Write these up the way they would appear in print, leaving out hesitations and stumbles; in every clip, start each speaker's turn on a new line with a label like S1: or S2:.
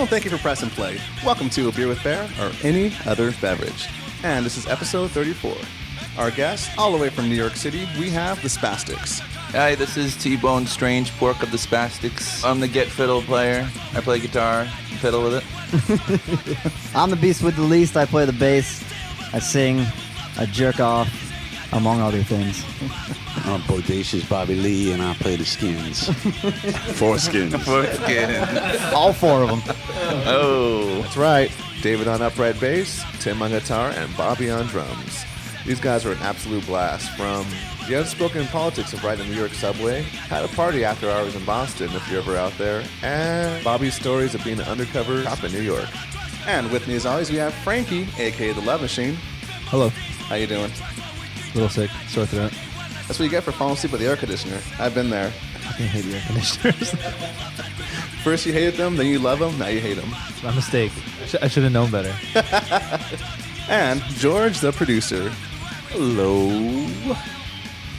S1: Well, thank you for pressing play. Welcome to A Beer with Bear, or any other beverage. And this is episode 34. Our guest, all the way from New York City, we have the Spastiks.
S2: Hi, this is T-Bone Strange Pork of the Spastiks. I'm the get fiddle player. I play guitar and fiddle with it.
S3: I'm the beast with the least. I play the bass. I sing. I jerk off, among other things.
S4: I'm Bodacious Bobby Lee, and I play the skins. Four skins.
S3: All four of them.
S1: Oh, that's right. David on upright bass, Tim on guitar, and Bobby on drums. These guys are an absolute blast. From the unspoken politics of riding the New York subway, had a party after hours in Boston if you're ever out there, and Bobby's stories of being an undercover cop in New York. And with me as always, we have Franky, aka the Love Machine.
S5: Hello.
S1: How you doing?
S5: A little sick. Sore throat.
S1: That's what you get for falling asleep with the air conditioner. I've been there.
S5: I fucking hate the air conditioners.
S1: First you hated them, then you love them, now you hate them.
S5: My mistake. I should have known better.
S1: And George, the producer. Hello.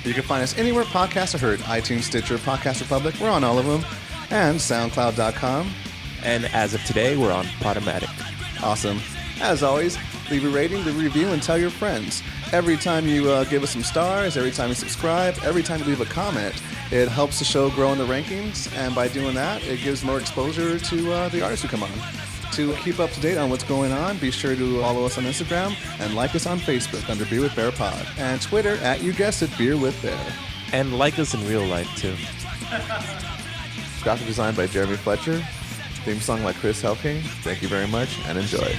S1: You can find us anywhere podcasts are heard. iTunes, Stitcher, Podcast Republic. We're on all of them. And SoundCloud.com.
S6: And as of today, we're on Podomatic.
S1: Awesome. As always, leave a rating, leave a review, and tell your friends. Every time you give us some stars, every time you subscribe, every time you leave a comment, it helps the show grow in the rankings. And by doing that, it gives more exposure to the artists who come on. To keep up to date on what's going on, be sure to follow us on Instagram and like us on Facebook under Beer with Bear Pod. And Twitter at, you guessed it, Beer with Bear.
S6: And like us in real life, too.
S1: Graphic design by Jeremie Fletcher. Theme song by Chris Hellking. Thank you very much and enjoy.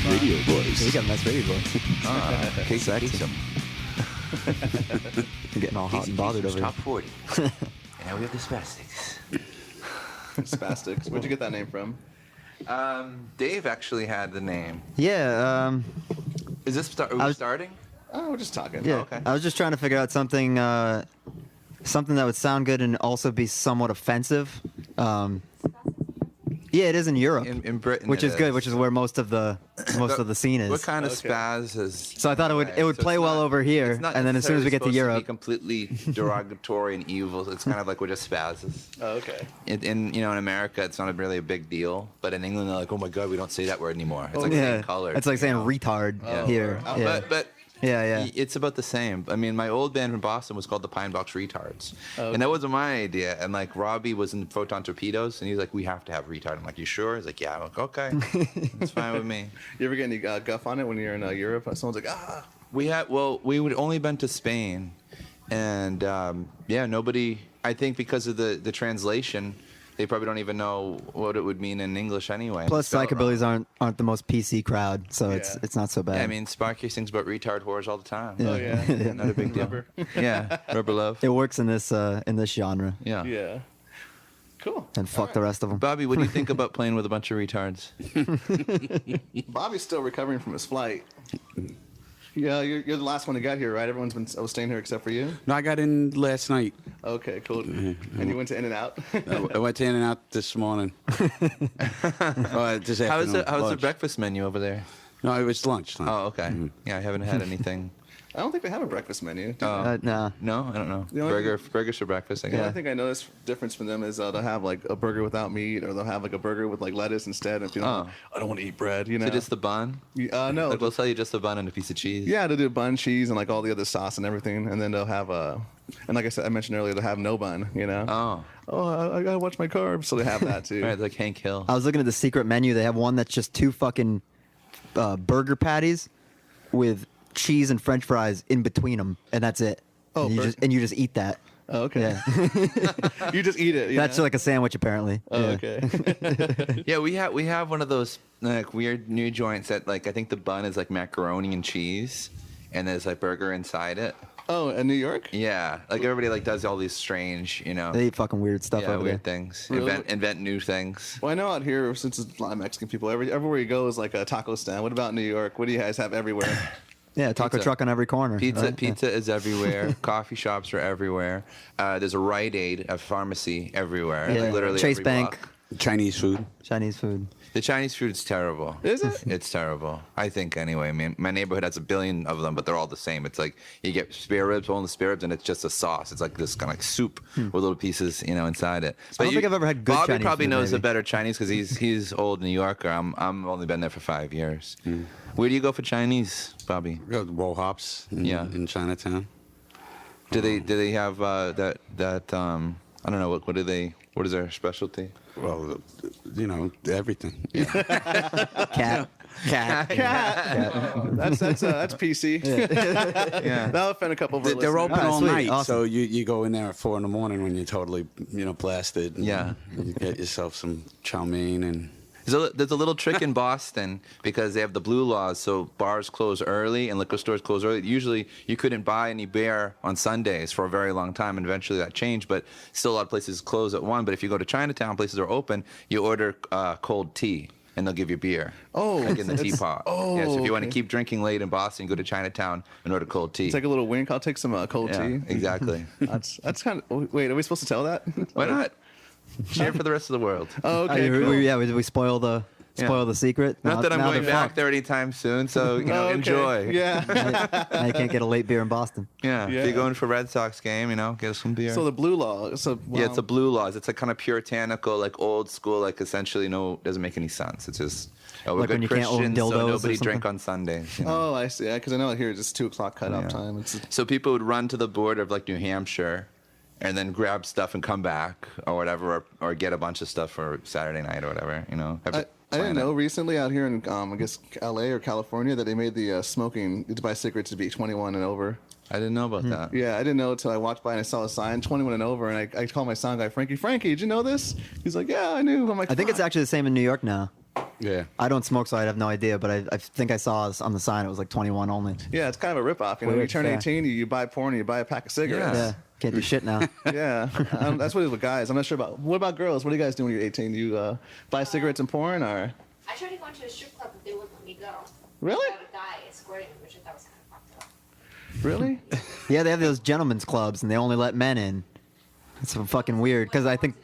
S3: You got a nice radio voice.
S2: Case
S3: Sexy. I'm getting all hot and bothered over
S2: Top
S3: here.
S2: 40. And now we have the Spastiks.
S1: Spastiks. Where'd you get that name from?
S2: Dave actually had the name.
S3: Yeah,
S2: Is this are we starting?
S1: Oh, we're just talking.
S3: yeah.
S1: Oh, okay.
S3: I was just trying to figure out something that would sound good and also be somewhat offensive. Yeah, it is in Europe,
S2: In Britain,
S3: which
S2: it
S3: is good,
S2: is.
S3: which is where most of the scene is.
S2: What kind of
S1: Okay.
S2: spaz is?
S3: So I thought it would play well over here,
S2: it's not
S3: and then as soon as we get to
S2: necessarily
S3: Europe,
S2: supposed to be completely derogatory and evil. It's kind of like we're just spazzes.
S1: Oh, okay.
S2: In America, it's not really a big deal, but in England, they're like, oh my god, we don't say that word anymore. It's like the
S3: yeah,
S2: same color.
S3: it's like saying retard here.
S1: Oh,
S3: Yeah.
S2: But
S3: Yeah.
S2: it's about the same. I mean, my old band from Boston was called the Pine Box Retards,
S1: Okay.
S2: and that wasn't my idea. And like Robbie was in Photon Torpedoes, and he's like, we have to have retard. I'm like, you sure? He's like, yeah. I'm like, okay, that's fine with me.
S1: You ever get any guff on it when you're in Europe? Someone's like, ah.
S2: We would only been to Spain, and nobody. I think because of the translation, they probably don't even know what it would mean in English anyway.
S3: Plus,
S2: Spell it
S3: psychobillys aren't the most PC crowd, so it's not so bad.
S2: wrong. I mean, Sparky sings about retard whores all the time.
S3: Yeah.
S1: Oh, yeah.
S2: Not a big deal.
S1: Rubber.
S2: Yeah, rubber love.
S3: It works in this genre.
S2: Yeah.
S1: Yeah. Cool.
S3: And fuck the rest of them.
S2: Bobby, what do you think about playing with a bunch of retards?
S1: Bobby's still recovering from his flight. Yeah, you're the last one to get here, right? Everyone's been staying here except for you.
S4: No, I got in last night.
S1: Okay, cool. And you went to In-N-Out.
S4: I went in and out this morning. This
S2: How's
S4: afternoon,
S2: the
S4: lunch.
S2: breakfast menu over there?
S4: No, it was lunch.
S2: Oh, okay. Yeah, I haven't had anything.
S1: I don't think they have a breakfast menu.
S3: Nah.
S2: No, I don't know.
S1: The only
S2: Burgers for breakfast, I
S1: The
S2: guess.
S1: only thing I noticed difference from them is they'll have like a burger without meat, or they'll have like a burger with like lettuce instead. And people,
S2: Oh.
S1: I don't want to eat bread, you know.
S2: So just the bun?
S1: No.
S2: Like, they'll sell you just the bun and a piece of cheese?
S1: Yeah, they'll do bun, cheese, and like all the other sauce and everything, and then they'll have and like I mentioned earlier, they'll have no bun, you know.
S2: Oh.
S1: I gotta watch my carbs, so they have that too.
S2: Right, like Hank Hill.
S3: I was looking at the secret menu. They have one that's just two fucking burger patties with cheese and French fries in between them, and that's it.
S1: Oh,
S3: and you just eat that.
S1: Oh, okay.
S3: Yeah.
S1: You just eat it. You
S3: That's
S1: know?
S3: like a sandwich, apparently.
S1: Oh,
S3: Yeah.
S1: okay.
S2: Yeah, we have one of those like weird new joints that like I think the bun is like macaroni and cheese, and there's like burger inside it.
S1: Oh, in New York?
S2: Yeah, like everybody like does all these strange,
S3: They eat fucking weird stuff over
S2: weird
S3: there.
S2: things.
S1: Really?
S2: Invent new things.
S1: Well, I know out here, since it's a lot of Mexican people, everywhere you go is like a taco stand. What about New York? What do you guys have everywhere?
S3: Yeah, taco
S2: Pizza.
S3: truck on every corner.
S2: Pizza,
S3: right?
S2: pizza is everywhere. Coffee shops are everywhere. There's a Rite Aid, a pharmacy everywhere.
S3: Yeah.
S2: Like literally
S3: Chase
S2: every
S3: Bank.
S2: block.
S4: Chinese food.
S3: Chinese food.
S2: The Chinese food is terrible.
S1: Is it?
S2: It's terrible. I think anyway. I mean, my neighborhood has 1 billion of them, but they're all the same. It's like you get spare ribs, only spare ribs, and it's just a sauce. It's like this kind of like soup with little pieces, inside it.
S3: I don't think I've ever had good
S2: Bobby
S3: Chinese
S2: probably
S3: food,
S2: knows
S3: maybe.
S2: a better Chinese because he's old New Yorker. I'm only been there for 5 years. Where do you go for Chinese, Bobby?
S4: We go to Woe Hops in Chinatown.
S2: Do they have that I don't know what is their specialty?
S4: Well, everything.
S3: Cat.
S1: That's PC.
S2: Yeah.
S1: That'll offend a couple of our
S4: They're
S1: listeners.
S4: open all
S3: sweet,
S4: night,
S3: awesome.
S4: so you go in there at 4 a.m. when you're totally, blasted. And
S2: Yeah.
S4: You get yourself some chow mein and.
S2: There's a little trick in Boston because they have the blue laws, so bars close early and liquor stores close early. Usually, you couldn't buy any beer on Sundays for a very long time, and eventually that changed. But still, a lot of places close at 1. But if you go to Chinatown, places are open. You order cold tea, and they'll give you beer.
S1: Oh,
S2: like in the
S1: it's-
S2: teapot.
S1: oh,
S2: yeah. So if you want to
S1: okay.
S2: keep drinking late in Boston, go to Chinatown and order cold tea.
S1: It's like a little wink. I'll take some cold
S2: yeah,
S1: tea.
S2: exactly.
S1: That's kind of. Wait, are we supposed to tell that?
S2: Why not? Share for the rest of the world.
S1: Oh, okay. Cool.
S3: Did we spoil the secret?
S2: Not
S3: Now-
S2: that I'm
S3: now
S2: going
S3: they're
S2: back
S3: fucked.
S2: there anytime soon, so
S1: Oh, okay.
S2: enjoy.
S1: Yeah.
S3: Now you can't get a late beer in Boston.
S2: Yeah.
S1: Yeah.
S2: If you're going for Red Sox game, get us some beer.
S1: So the blue law. So
S2: Yeah, it's
S1: wow.
S2: a blue laws. It's a kind of puritanical, like old school, like essentially doesn't make any sense. It's just we're
S3: Like when
S2: good
S3: you can't own
S2: Christians, so
S3: dildos or
S2: nobody drink
S3: something?
S2: on Sundays.
S1: Oh, I see. Because I know here it's just 2:00 cutoff time. It's
S2: So people would run to the border of like New Hampshire, and then grab stuff and come back or whatever, or get a bunch of stuff for Saturday night or whatever.
S1: I didn't know recently out here in I guess LA or California that they made the smoking to buy cigarettes to be 21 and over.
S2: I didn't know about that.
S1: Yeah, I didn't know until I walked by and I saw a sign 21 and over, and I called my sound guy Franky, did you know this? He's like, yeah, I knew. I'm like,
S3: I think it's
S1: "Fuck."
S3: actually the same in New York now.
S4: Yeah.
S3: I don't smoke, so I have no idea, but I think I saw on the sign it was like 21 only.
S1: Yeah, it's kind of a ripoff. You know,
S3: Weird,
S1: you turn
S3: yeah.
S1: 18, you buy porn, and you buy a pack of cigarettes.
S3: Yeah. Can't do shit now.
S1: Yeah, that's what it is with guys. I'm not sure about. What about girls? What do you guys do when you're 18? You buy cigarettes and porn, or
S7: I tried to go into a strip club, but they wouldn't let me go.
S1: Really?
S7: I had a guy escorting me, which I thought was kind of fucked up.
S1: really?
S3: Yeah, they have those gentlemen's clubs, and they only let men in. It's fucking weird, because I think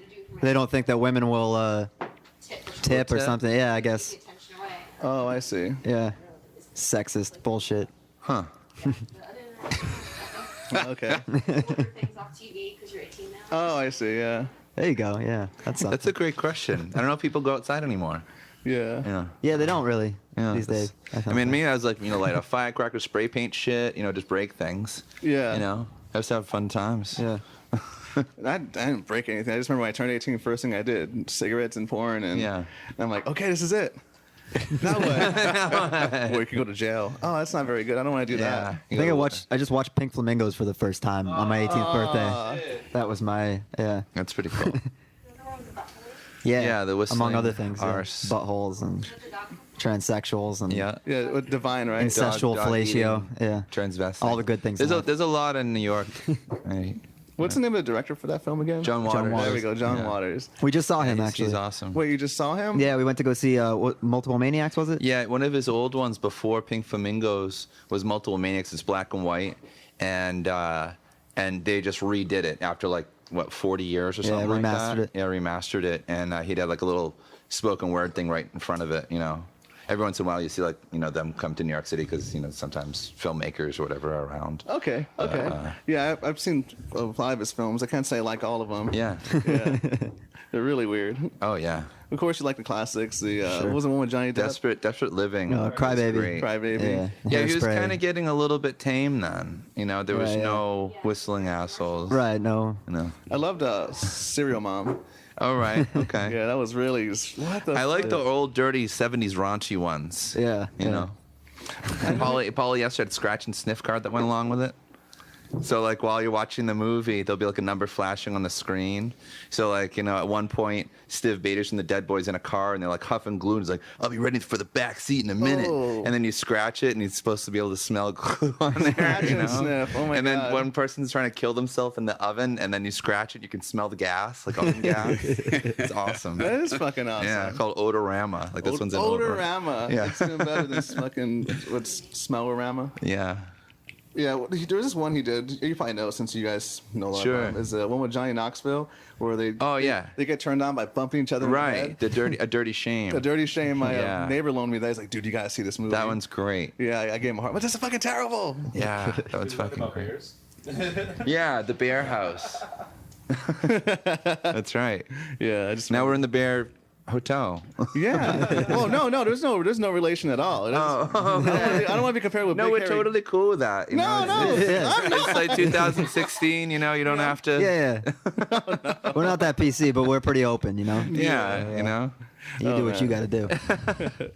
S3: they don't think that women will tip or
S2: Tip?
S3: something. Yeah, I
S7: Take
S3: guess.
S7: the attention away.
S1: Oh, I see.
S3: Yeah. Sexist bullshit.
S2: Huh.
S7: But other than that,
S1: Okay.
S7: order things off TV because you're 18 now.
S1: Oh, I see. Yeah.
S3: There you go. Yeah, that's
S2: That's a great question. I don't know if people go outside anymore.
S1: Yeah.
S2: Yeah.
S3: Yeah, they don't really
S2: Yeah,
S3: these days.
S2: I mean, me, I was like, light a firecracker, spray paint shit, just break things.
S1: Yeah.
S2: Just have fun times.
S3: Yeah.
S1: I didn't break anything. I just remember when I turned 18, first thing I did, cigarettes and porn, and
S2: Yeah.
S1: I'm like, okay, this is it. Now what? Or you could go to jail. Oh, that's not very good. I don't want to do that.
S3: I just watched Pink Flamingos for the first time on my 18th birthday. That was my
S2: That's pretty cool.
S3: yeah
S2: the whistling
S3: among other things,
S2: arse.
S3: buttholes and transsexuals and
S2: Yeah.
S1: Yeah, with Divine, right?
S3: incestual
S2: Dog
S3: fellatio.
S2: eating,
S3: Yeah,
S2: Transvestite.
S3: all the good things.
S2: There's
S3: in
S2: a,
S3: life.
S2: there's a lot in New York.
S1: What's the name of the director for that film again?
S2: John Waters.
S1: There we go, John
S2: Yeah.
S1: Waters.
S3: We just saw him
S2: He's
S3: actually.
S2: awesome.
S1: Wait, you just saw him?
S3: Yeah, we went to go see Multiple Maniacs. Was it?
S2: Yeah, one of his old ones before Pink Flamingos was Multiple Maniacs. It's black and white, and they just redid it after 40 years or
S3: Yeah,
S2: something like
S3: remastered
S2: that.
S3: it.
S2: Yeah, remastered it, and he'd had a little spoken word thing right in front of it. Every once in a while you see them come to New York City because sometimes filmmakers or whatever are around.
S1: Okay. Yeah, I've seen a lot of his films. I can't say I like all of them.
S2: Yeah.
S1: Yeah. They're really weird.
S2: Oh yeah.
S1: Of course, you like the classics. The
S3: Sure.
S1: what was the one with Johnny Depp?
S2: Desperate Living.
S3: No,
S2: was
S3: Crybaby.
S2: great.
S1: Crybaby.
S3: Yeah,
S2: Yeah, he was
S3: Hairspray.
S2: kind of getting a little bit tame then. There was
S3: Right, yeah.
S2: no whistling assholes.
S3: Right. No.
S1: I loved Serial Mom.
S2: All right. Okay.
S1: Yeah, that was really what the.
S2: I like the old, dirty '70s raunchy ones.
S3: Yeah.
S2: You know. And polyester had scratch and sniff card that went along with it. So like while you're watching the movie, there'll be like a number flashing on the screen. So like, you know, at one point, Steve Bader's and the Dead Boys in a car and they're like huffing glue and he's like, I'll be ready for the back seat in a minute.
S1: Oh.
S2: And then you scratch it and he's supposed to be able to smell glue on there.
S1: Scratch
S2: You know?
S1: and sniff. Oh my
S2: and then
S1: God.
S2: one person's trying to kill themselves in the oven and then you scratch it, you can smell the gas, like oven gas. It's awesome.
S1: That is fucking awesome.
S2: Yeah, called Odorama. Like this one's in Odorama.
S1: Odorama.
S2: Yeah.
S1: It's even better than fucking what's Smellorama.
S2: Yeah.
S1: Yeah, there was this one he did. You probably know since you guys know a lot
S2: Sure.
S1: about him. Is one with Johnny Knoxville where they
S2: Oh, yeah.
S1: they get turned on by bumping each other in the
S2: Right.
S1: head.
S2: A dirty shame.
S1: A dirty shame. My
S2: Yeah.
S1: neighbor loaned me that. He's like, dude, you gotta see this movie.
S2: That one's great.
S1: Yeah, I gave him a heart. But this is fucking terrible.
S2: Yeah, that one's fucking great. Yeah, the bear house. That's right.
S1: Yeah, I just
S2: Now we're in the bear hotel.
S1: Yeah. Oh no, there's no relation at all. I don't want to be compared with.
S2: No,
S1: Big
S2: we're
S1: Hairy-
S2: totally cool with that. You
S1: No,
S2: know,
S1: no.
S2: It's like 2016. You know, you don't have to.
S3: Yeah, We're not that PC, but we're pretty open, you know.
S2: Yeah, you know.
S3: You do what you got to do.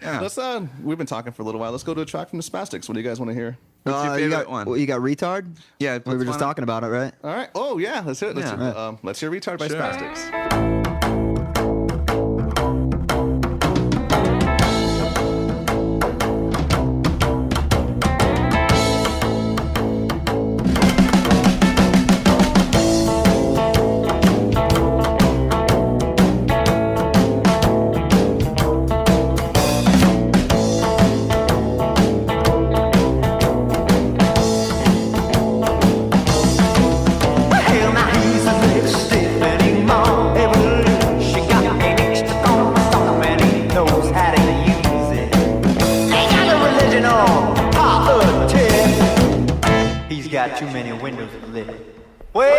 S2: Yeah.
S1: Let's we've been talking for a little while. Let's go to a track from the Spastiks. What do you guys want to hear?
S2: What's your
S3: you
S2: favorite
S3: got
S2: one?
S3: well, you got retard.
S2: Yeah,
S3: We were
S2: let's
S3: just
S2: find-
S3: talking about it, right?
S1: All right. Oh yeah, let's hear it.
S2: Yeah.
S1: Let's hear "Retard" by
S2: Sure.
S1: Spastiks.
S8: Hell, now he's a little stiff anymore. Evolution got an extra on the storm and he knows how to use it. Ain't got no religion or politics. He's got too many windows lit. Well,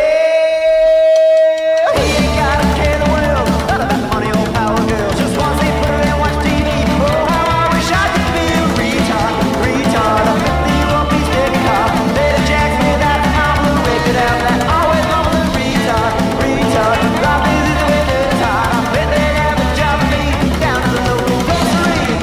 S8: he ain't got a care in the world. None of that money or power, girl. Just wants to put it and watch TV. Oh, how I wish I could be a retard, retard. I bet that you won't be sticking hard. Better jack me that I'm the wicked out. That always on the retard, retard. Life is the way that it's hard. I bet they'd have a job for me down to the local grocery.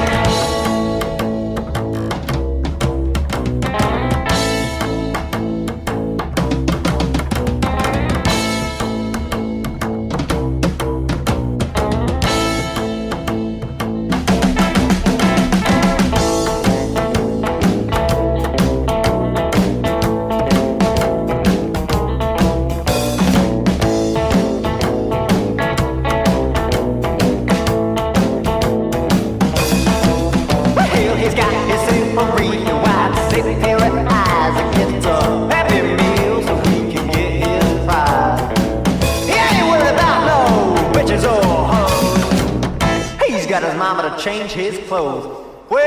S8: Well, he's got his super wide, sick pair of eyes and gets a happy meal so he can get his prize. He ain't worried about no bitches or hoes. He's got his mama to change his clothes. Well,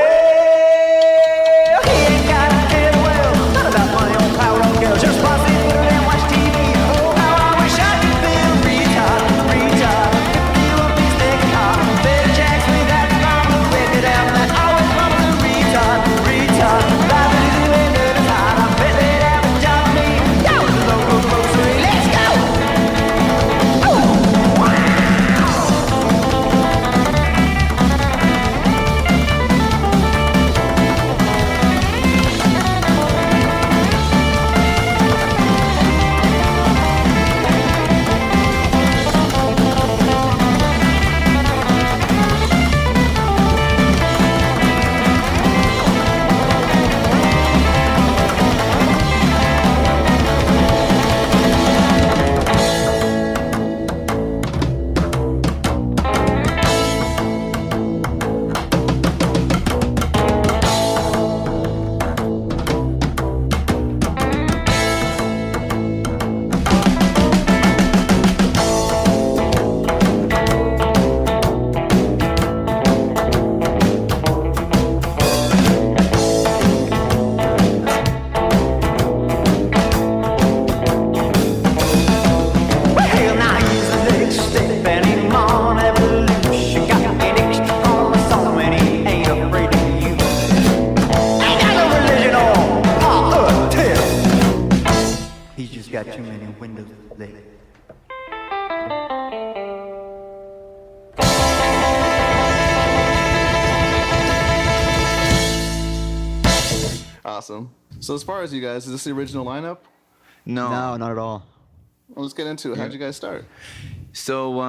S8: he ain't got a care in the world. None of that money or power or girls. Just wants to put it and watch TV. Oh, how I wish I could be a retard, retard. If you won't be sticking hard, better jacks me that I'm the wicked out. That always wants a retard, retard. Life is the way that it's hard. I bet they'd have a job for me down at the local grocery. Let's go! Well, now he's the next step anymore. Evolution got an extra on the song and he ain't afraid to use it. Ain't got no religion or politics. He's just got too many windows lit.
S1: Awesome. So as far as you guys, is this the original lineup?
S2: No.
S3: No, not at all.
S1: Well, let's get into it. How'd you guys start?
S2: So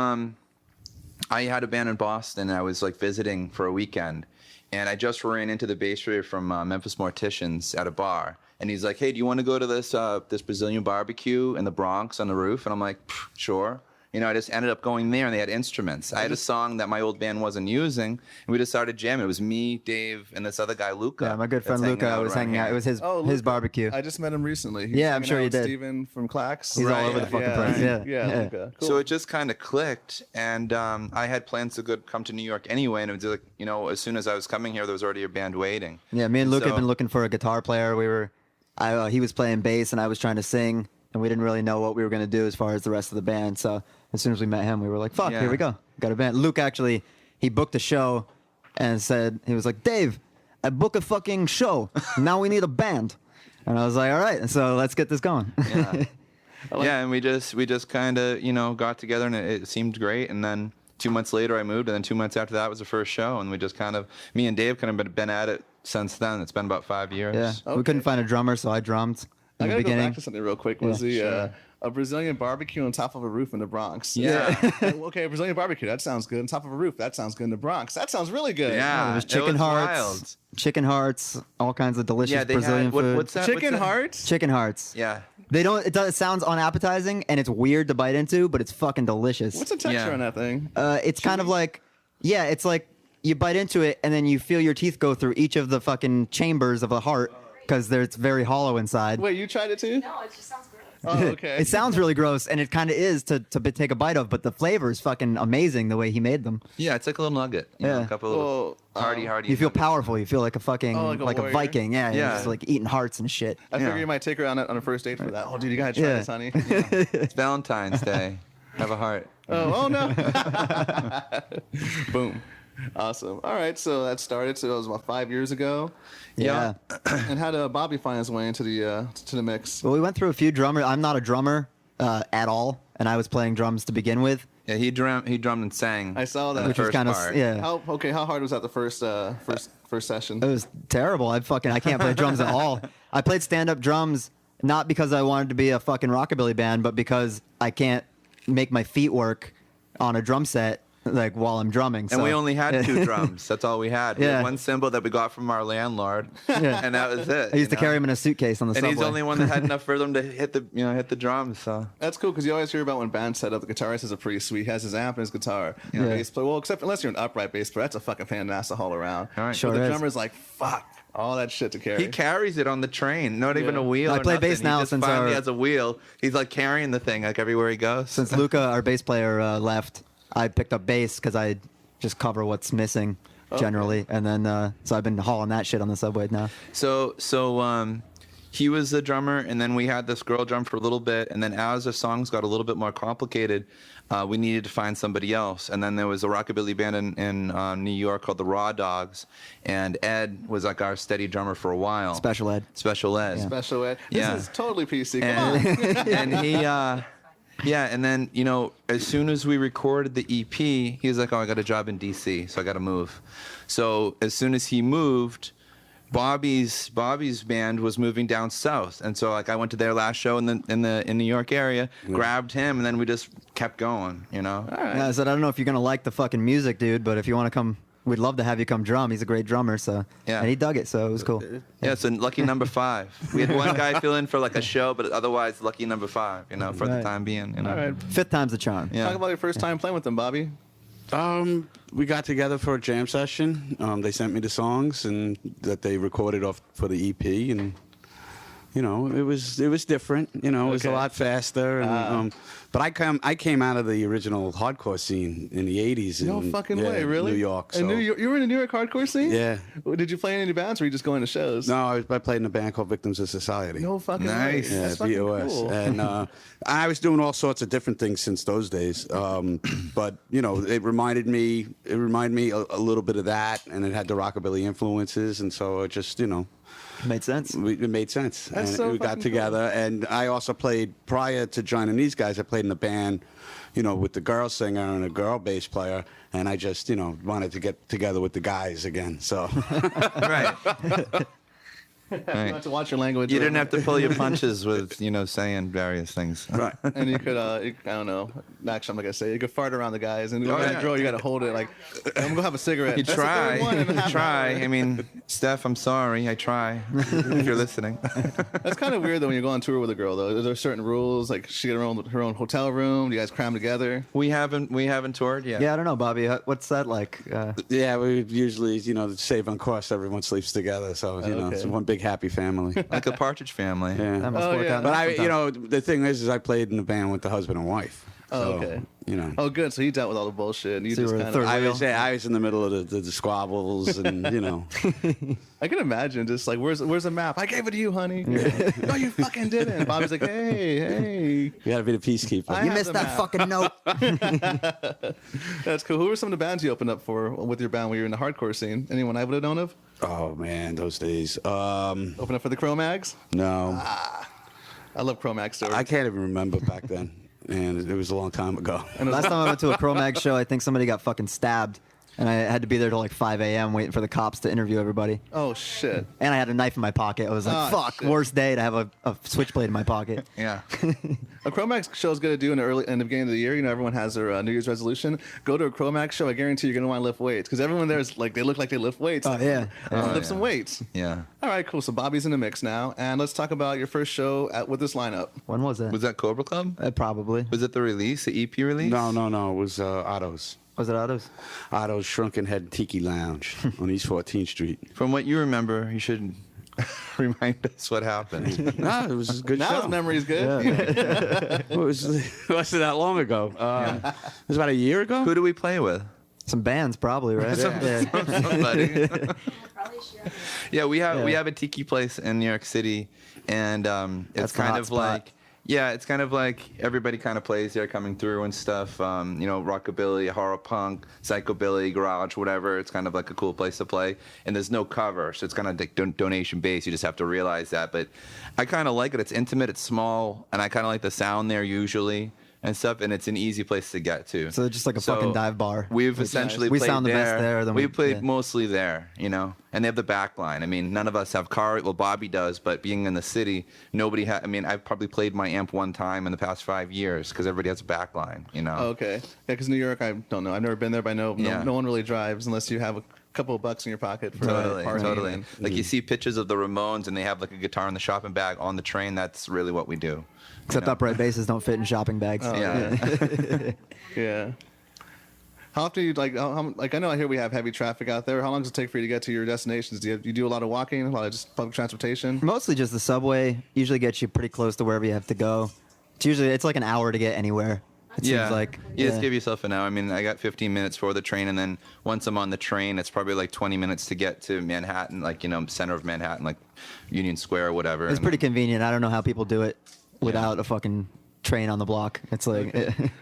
S2: I had a band in Boston. And I was like visiting for a weekend, and I just ran into the bass player from Memphis Morticians at a bar, and he's like, "Hey, do you want to go to this this Brazilian barbecue in the Bronx on the roof?" And I'm like, "Sure." You know, I just ended up going there, and they had instruments. I had a song that my old band wasn't using, and we just started jamming. It was me, Dave, and this other guy, Luca.
S3: Yeah, my good friend
S2: that's
S3: Luca was hanging out. It was his
S1: Luca.
S3: barbecue.
S1: I just met him recently. He was
S3: Yeah, I'm
S1: hanging
S3: sure
S1: out
S3: you
S1: with
S3: did.
S1: Steven from Clax.
S3: He's all over the fucking place. Yeah.
S1: Yeah, Luca. Cool.
S2: So it just kind of clicked, and I had plans to come to New York anyway, and it was like, you know, as soon as I was coming here, there was already a band waiting.
S3: Yeah, me and Luke
S2: So-
S3: had been looking for a guitar player. He was playing bass and I was trying to sing, and we didn't really know what we were going to do as far as the rest of the band. So as soon as we met him, we were like, fuck,
S2: Yeah.
S3: here we go. Got a band. Luke actually, he booked a show and said, he was like, Dave, I booked a fucking show. Now we need a band. And I was like, all right, so let's get this going.
S2: Yeah, yeah, and we just kind of, you know, got together, and it seemed great. And then 2 months later, I moved, and then 2 months after that was the first show, and we just kind of, me and Dave kind of been at it since then. It's been about 5 years.
S3: Yeah, we couldn't find a drummer, so I drummed
S1: I
S3: in the
S1: gotta go
S3: beginning.
S1: back to something real quick. Was a Brazilian barbecue on top of a roof in the Bronx?
S2: Yeah.
S1: Okay, a Brazilian barbecue. That sounds good. On top of a roof. That sounds good in the Bronx. That sounds really good.
S2: Yeah.
S3: It was
S2: it
S3: chicken
S2: was
S3: hearts,
S2: wild.
S3: all kinds of delicious
S2: Yeah, they
S3: Brazilian
S2: had
S3: food.
S2: what's that?
S1: Chicken
S2: What's that?
S1: hearts.
S3: Chicken hearts.
S2: Yeah.
S3: It sounds unappetizing and it's weird to bite into, but it's fucking delicious.
S1: What's the texture
S2: Yeah.
S1: on that thing?
S3: It's kind of like, yeah, it's like you bite into it and then you feel your teeth go through each of the fucking chambers of the heart because it's very hollow inside.
S1: Wait, you tried it too?
S7: No, it just sounds gross.
S1: Oh, okay.
S3: It sounds really gross, and it kind of is to take a bite of, but the flavor is fucking amazing the way he made them.
S2: Yeah, it's like a little nugget. You know,
S3: Yeah.
S2: a couple of
S1: Well,
S2: hardy.
S3: You feel
S2: nuggets.
S3: powerful. You feel like a fucking
S1: Oh, like a warrior?
S3: Viking. Yeah,
S2: Yeah.
S3: just like eating hearts and shit.
S1: I figure
S2: Yeah.
S1: you might take her on a first date for that. Oh, dude, you gotta try
S3: Yeah.
S1: this, honey.
S2: It's Valentine's Day. Have a heart.
S1: Oh no. Boom. Awesome. All right, so that started. So it was about 5 years ago.
S3: Yeah.
S1: And how did Bobby find his way into the mix?
S3: Well, we went through a few drummers. I'm not a drummer at all, and I was playing drums to begin with.
S2: Yeah, he drummed and sang.
S1: I saw that.
S2: on the
S1: Which
S3: was
S2: first
S3: kind of
S2: part.
S3: yeah.
S1: How hard was that the first session?
S3: It was terrible. I can't play drums at all. I played stand-up drums not because I wanted to be a fucking rockabilly band, but because I can't make my feet work on a drum set like while I'm drumming.
S2: And we only had 2 drums. That's all we had. We
S3: Yeah.
S2: had one cymbal that we got from our landlord,
S3: Yeah.
S2: and that was it.
S3: I used to carry him in a suitcase on the
S2: And
S3: subway.
S2: he's the only one that had enough rhythm to hit the drums. So
S1: That's cool because you always hear about when bands set up, the guitarist is a pretty sweet. He has his amp and his guitar.
S3: Yeah.
S1: The bass player, well, except unless you're an upright bass player, that's a fucking pain in the ass to haul around.
S2: All right.
S3: Sure
S1: But the
S3: is.
S1: drummer's like, fuck, all that shit to carry.
S2: he carries it on the train, not even
S1: Yeah.
S2: a wheel.
S3: I
S2: or
S3: play
S2: nothing.
S3: bass now
S2: he just
S3: since
S2: finally
S3: our-
S2: has a wheel. He's like carrying the thing like everywhere he goes.
S3: Since Luca, our bass player, left, I picked up bass because I just cover what's missing generally, and then so I've been hauling that shit on the subway now.
S2: So he was the drummer, and then we had this girl drum for a little bit, and then as the songs got a little bit more complicated, we needed to find somebody else. And then there was a rockabilly band in New York called the Raw Dogs, and Ed was like our steady drummer for a while.
S3: Special ed.
S2: Special ed.
S1: Special ed. This
S2: Yeah.
S1: is totally PC. Come on.
S2: And he yeah, and then, you know, as soon as we recorded the EP, he was like, oh, I got a job in DC, so I got to move. So as soon as he moved, Bobby's band was moving down south, and so like I went to their last show in New York area, grabbed him, and then we just kept going, you know.
S3: Yeah, I said I don't know if you're gonna like the fucking music, dude, but if you want to come, we'd love to have you come drum. He's a great drummer, so
S2: Yeah.
S3: and he dug it, so it was cool.
S2: Yeah, so lucky number 5. We had one guy fill in for like a show, but otherwise lucky number 5, you know, for the
S3: Right.
S2: time being, you know.
S1: All right.
S3: 5th time's the charm.
S2: Yeah.
S1: Talk about your first time playing with them, Bobby.
S4: We got together for a jam session. They sent me the songs and that they recorded off for the EP, and you know, it was different. You know, it was a
S1: Okay.
S4: lot faster. And, but I came out of the original hardcore scene in the '80s.
S1: No
S4: in,
S1: fucking
S4: yeah,
S1: way, really?
S4: New York.
S1: In
S4: So.
S1: New York, you were in the New York hardcore scene?
S4: Yeah.
S1: Did you play in any bands, or were you just going to shows?
S4: No, I played in a band called Victims of Society.
S1: No fucking
S2: Nice.
S1: way.
S4: Yeah,
S1: That's fucking
S4: VOS.
S1: cool.
S4: And I was doing all sorts of different things since those days. But you know, it reminded me a little bit of that, and it had the rockabilly influences, and so it just, you know,
S3: Made sense.
S4: it made sense.
S1: That's
S4: And
S1: so
S4: we got
S1: fucking
S4: together, and I also played prior to joining these guys. I played in a band, you know, with the girl singer and a girl bass player, and I just, you know, wanted to get together with the guys again. So
S2: Right.
S1: You don't have to watch your language.
S2: You didn't have to pull your punches with, saying various things.
S4: Right.
S1: And you could, I don't know. Actually, I'm not gonna say. You could fart around the guys, and
S2: Oh,
S1: when
S2: yeah.
S1: you you gotta hold it like. I'm gonna have a cigarette.
S2: You
S1: That's the third one in a
S2: try.
S1: half
S2: Try.
S1: hour.
S2: I mean, Steph, I'm sorry. I try. If you're listening.
S1: That's kind of weird though when you go on tour with a girl though. Are there certain rules? Like she get her own hotel room. Do you guys cram together?
S2: We haven't toured yet.
S3: Yeah, I don't know, Bobby. What's that like?
S4: Yeah, we usually, save on cost. Everyone sleeps together, so it's one big happy family.
S2: Like a Partridge Family.
S4: Yeah.
S3: That must
S1: Oh,
S3: work
S1: yeah.
S3: out.
S4: But
S3: nice sometimes.
S4: the thing is I played in a band with the husband and wife.
S1: Oh,
S4: So,
S1: okay.
S4: Oh,
S1: good. So he dealt with all the bullshit. And you
S3: So you
S1: just
S3: were the
S1: kind
S3: third
S1: of.
S3: wheel?
S4: I was in the middle of the squabbles, and
S1: I can imagine just like, where's the map? I gave it to you, honey. No, you fucking didn't. Bobby's like, hey.
S4: we had to be the peacekeeper.
S1: I
S3: You
S1: have
S3: missed
S1: the
S3: that
S1: map.
S3: fucking note.
S1: That's cool. Who were some of the bands you opened up for with your band when you were in the hardcore scene? Anyone I would have known of?
S4: Oh man, those days.
S1: Open up for the Cro-Mags?
S4: No,
S1: I love Cro-Mag stories.
S4: I can't even remember back then, and it was a long time ago.
S3: Last time I went to a Cro-Mag show, I think somebody got fucking stabbed. And I had to be there till like 5 a.m. waiting for the cops to interview everybody.
S1: Oh, shit.
S3: And I had a knife in my pocket. I was like,
S1: Oh,
S3: fuck,
S1: shit.
S3: worst day to have a switchblade in my pocket.
S2: Yeah.
S1: A Cro-Max show is good to do in the early end of beginning of the year. Everyone has their New Year's resolution. Go to a Cro-Max show. I guarantee you're going to want to lift weights because everyone there is like, they look like they lift weights.
S3: Oh, yeah.
S1: Lift some weights.
S2: Yeah.
S1: All right, cool. So Bobby's in the mix now. And let's talk about your first show with this lineup.
S3: When was it?
S2: Was that Cobra Club?
S3: Probably.
S2: Was it the release, the EP release?
S4: No, it was Otto's.
S3: Was it Otto's?
S4: Otto's Shrunken Head Tiki Lounge on East 14th Street.
S2: From what you remember, you should remind us what happened.
S4: No, it was a good
S1: Now
S4: show.
S1: his memory's good.
S4: It wasn't that long ago. It was about a year ago.
S2: Who do we play with?
S3: Some bands, probably, right? Yeah.
S2: Somebody.
S7: Probably sure.
S2: Yeah, we have
S3: Yeah.
S2: a tiki place in New York City, and
S3: That's
S2: it's
S3: the
S2: kind
S3: hot
S2: of
S3: spot.
S2: like it's kind of like everybody kind of plays there coming through and stuff. Rockabilly, horror punk, psychobilly, garage, whatever. It's kind of like a cool place to play, and there's no cover, so it's kind of like donation based. You just have to realize that. But I kind of like it. It's intimate, it's small, and I kind of like the sound there usually and stuff, and it's an easy place to get to.
S3: So just like a fucking dive bar.
S2: We've
S3: Which-
S2: essentially
S3: We
S2: played
S3: sound the
S2: there.
S3: best there, then
S2: we
S3: we-
S2: played
S3: yeah.
S2: mostly there, and they have the back line. I mean, none of us have car. Well, Bobby does, but being in the city, nobody had. I mean, I've probably played my amp one time in the past 5 years because everybody has a back line,
S1: Okay. Yeah, because New York, I don't know. I've never been there, but I know
S2: Yeah.
S1: no one really drives unless you have a couple of bucks in your pocket for
S2: Totally,
S1: partying.
S2: totally. Like you see pictures of the Ramones, and they have like a guitar in the shopping bag on the train. That's really what we do.
S3: Except upright basses don't fit in shopping bags.
S2: Yeah.
S1: Yeah. How often do you like I know here we have heavy traffic out there. How long does it take for you to get to your destinations? Do you do a lot of walking, a lot of just public transportation?
S3: Mostly just the subway. Usually gets you pretty close to wherever you have to go. It's like an hour to get anywhere. It seems like.
S2: You just give yourself an hour. I mean, I got 15 minutes for the train, and then once I'm on the train, it's probably like 20 minutes to get to Manhattan, like center of Manhattan, like Union Square or whatever.
S3: It's
S2: And-
S3: pretty convenient. I don't know how people do it without a fucking train on the block. It's like.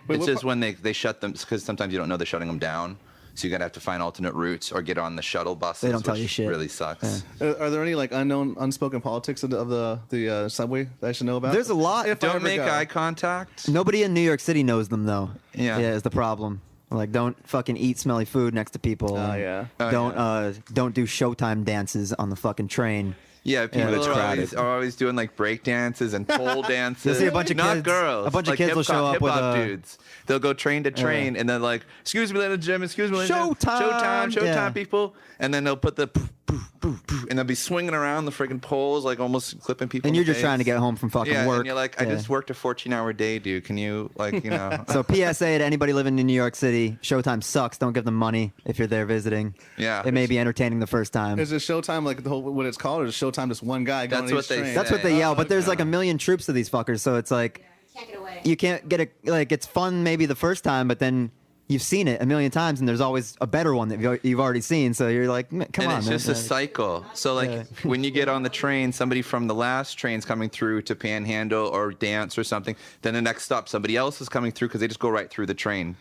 S2: It's just when they shut them, because sometimes you don't know they're shutting them down. So you're going to have to find alternate routes or get on the shuttle buses,
S3: They don't tell
S2: which
S3: you shit.
S2: really sucks.
S1: Are there any like unspoken politics of the subway that I should know about?
S3: There's a lot.
S1: If I
S2: Don't
S1: ever
S2: make
S1: go.
S2: eye contact.
S3: Nobody in New York City knows them though.
S2: Yeah.
S3: is the problem. Like, don't fucking eat smelly food next to people.
S1: Oh, yeah.
S2: Oh,
S3: Don't do Showtime dances on the fucking train.
S2: Yeah, people
S3: it's
S2: are always doing like break dances and pole dances.
S3: You'll see a bunch of
S2: not
S3: kids-
S2: girls.
S3: a bunch of
S2: like
S3: kids will
S2: hip-hop-
S3: show up with
S2: hip-hop
S3: a-
S2: dudes. They'll go train to train, and then like, excuse me, ladies and gentlemen, excuse me, ladies and gentlemen.
S3: Showtime!
S2: Showtime,
S3: Yeah.
S2: people. And then they'll put the poof, poof, poof, poof, and they'll be swinging around the freaking poles, like almost clipping people.
S3: And
S2: in
S3: you're
S2: the
S3: just trying to
S2: face.
S3: get home from fucking
S2: Yeah,
S3: work.
S2: and you're like, I
S3: Yeah.
S2: just worked a 14-hour day, dude. Can you, like,
S3: So PSA to anybody living in New York City: Showtime sucks. Don't give them money if you're there visiting.
S2: Yeah.
S3: It may be entertaining the first time.
S1: Is it Showtime like the whole what it's called, or is Showtime just one guy going
S2: That's
S1: on
S2: what
S1: each
S2: they
S1: train?
S3: That's what they yell. But there's like a million troops of these fuckers, so it's like
S7: Can't get away.
S3: you can't get it's fun maybe the first time, but then you've seen it a million times, and there's always a better one that you've already seen. So you're like, come
S2: and
S3: on,
S2: it's
S3: man.
S2: just a cycle. So like
S3: Yeah.
S2: when you get on the train, somebody from the last train's coming through to Panhandle or dance or something. Then the next stop, somebody else is coming through because they just go right through the train.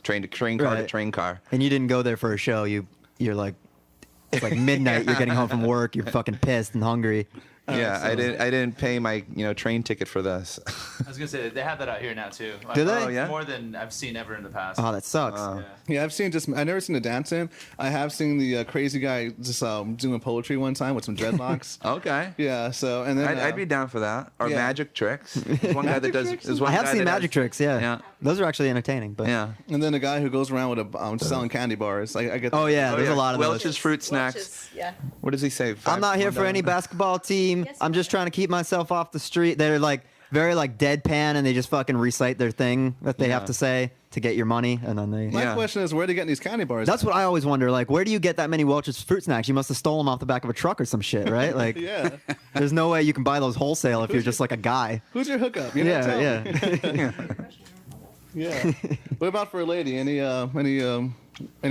S2: Train to train car to
S3: Right.
S2: train car.
S3: And you didn't go there for a show. You're like, it's like midnight. You're getting home from work. You're fucking pissed and hungry.
S2: Yeah, I didn't pay my train ticket for this.
S5: I was gonna say they have that out here now too.
S3: Do they?
S2: Oh, yeah?
S5: More than I've seen ever in the past.
S3: Oh, that sucks.
S1: Yeah, I've never seen the dancing. I have seen the crazy guy just doing poetry one time with some dreadlocks.
S2: Okay.
S1: Yeah, so and then
S2: I'd be down for that. Or
S1: yeah.
S2: magic tricks. There's one guy that does. There's one
S3: I have
S2: guy
S3: seen
S2: that
S3: magic
S2: has-
S3: tricks. Yeah.
S2: Yeah.
S3: Those are actually entertaining. But
S2: Yeah.
S1: and then the guy who goes around with a selling candy bars. I get.
S3: oh yeah, there's a lot of those.
S2: Welch's fruit snacks.
S7: Welch's, yeah.
S2: What does he say?
S3: I'm not here for
S2: $1?
S3: any basketball team.
S7: Yes,
S3: I'm
S7: you
S3: just
S7: are.
S3: trying to keep myself off the street. They're like very like deadpan, and they just fucking recite their thing that they have to say to get your money, and then they.
S1: My
S2: Yeah.
S1: question is, where are they getting these candy bars?
S3: That's what I always wonder. Like, where do you get that many Welch's fruit snacks? You must have stolen them off the back of a truck or some shit, right? Like,
S1: Yeah.
S3: there's no way you can buy those wholesale if you're just like a guy.
S1: Who's your hookup? You know,
S3: Yeah,
S1: tell me.
S3: yeah.
S1: Yeah. What about for a lady? Any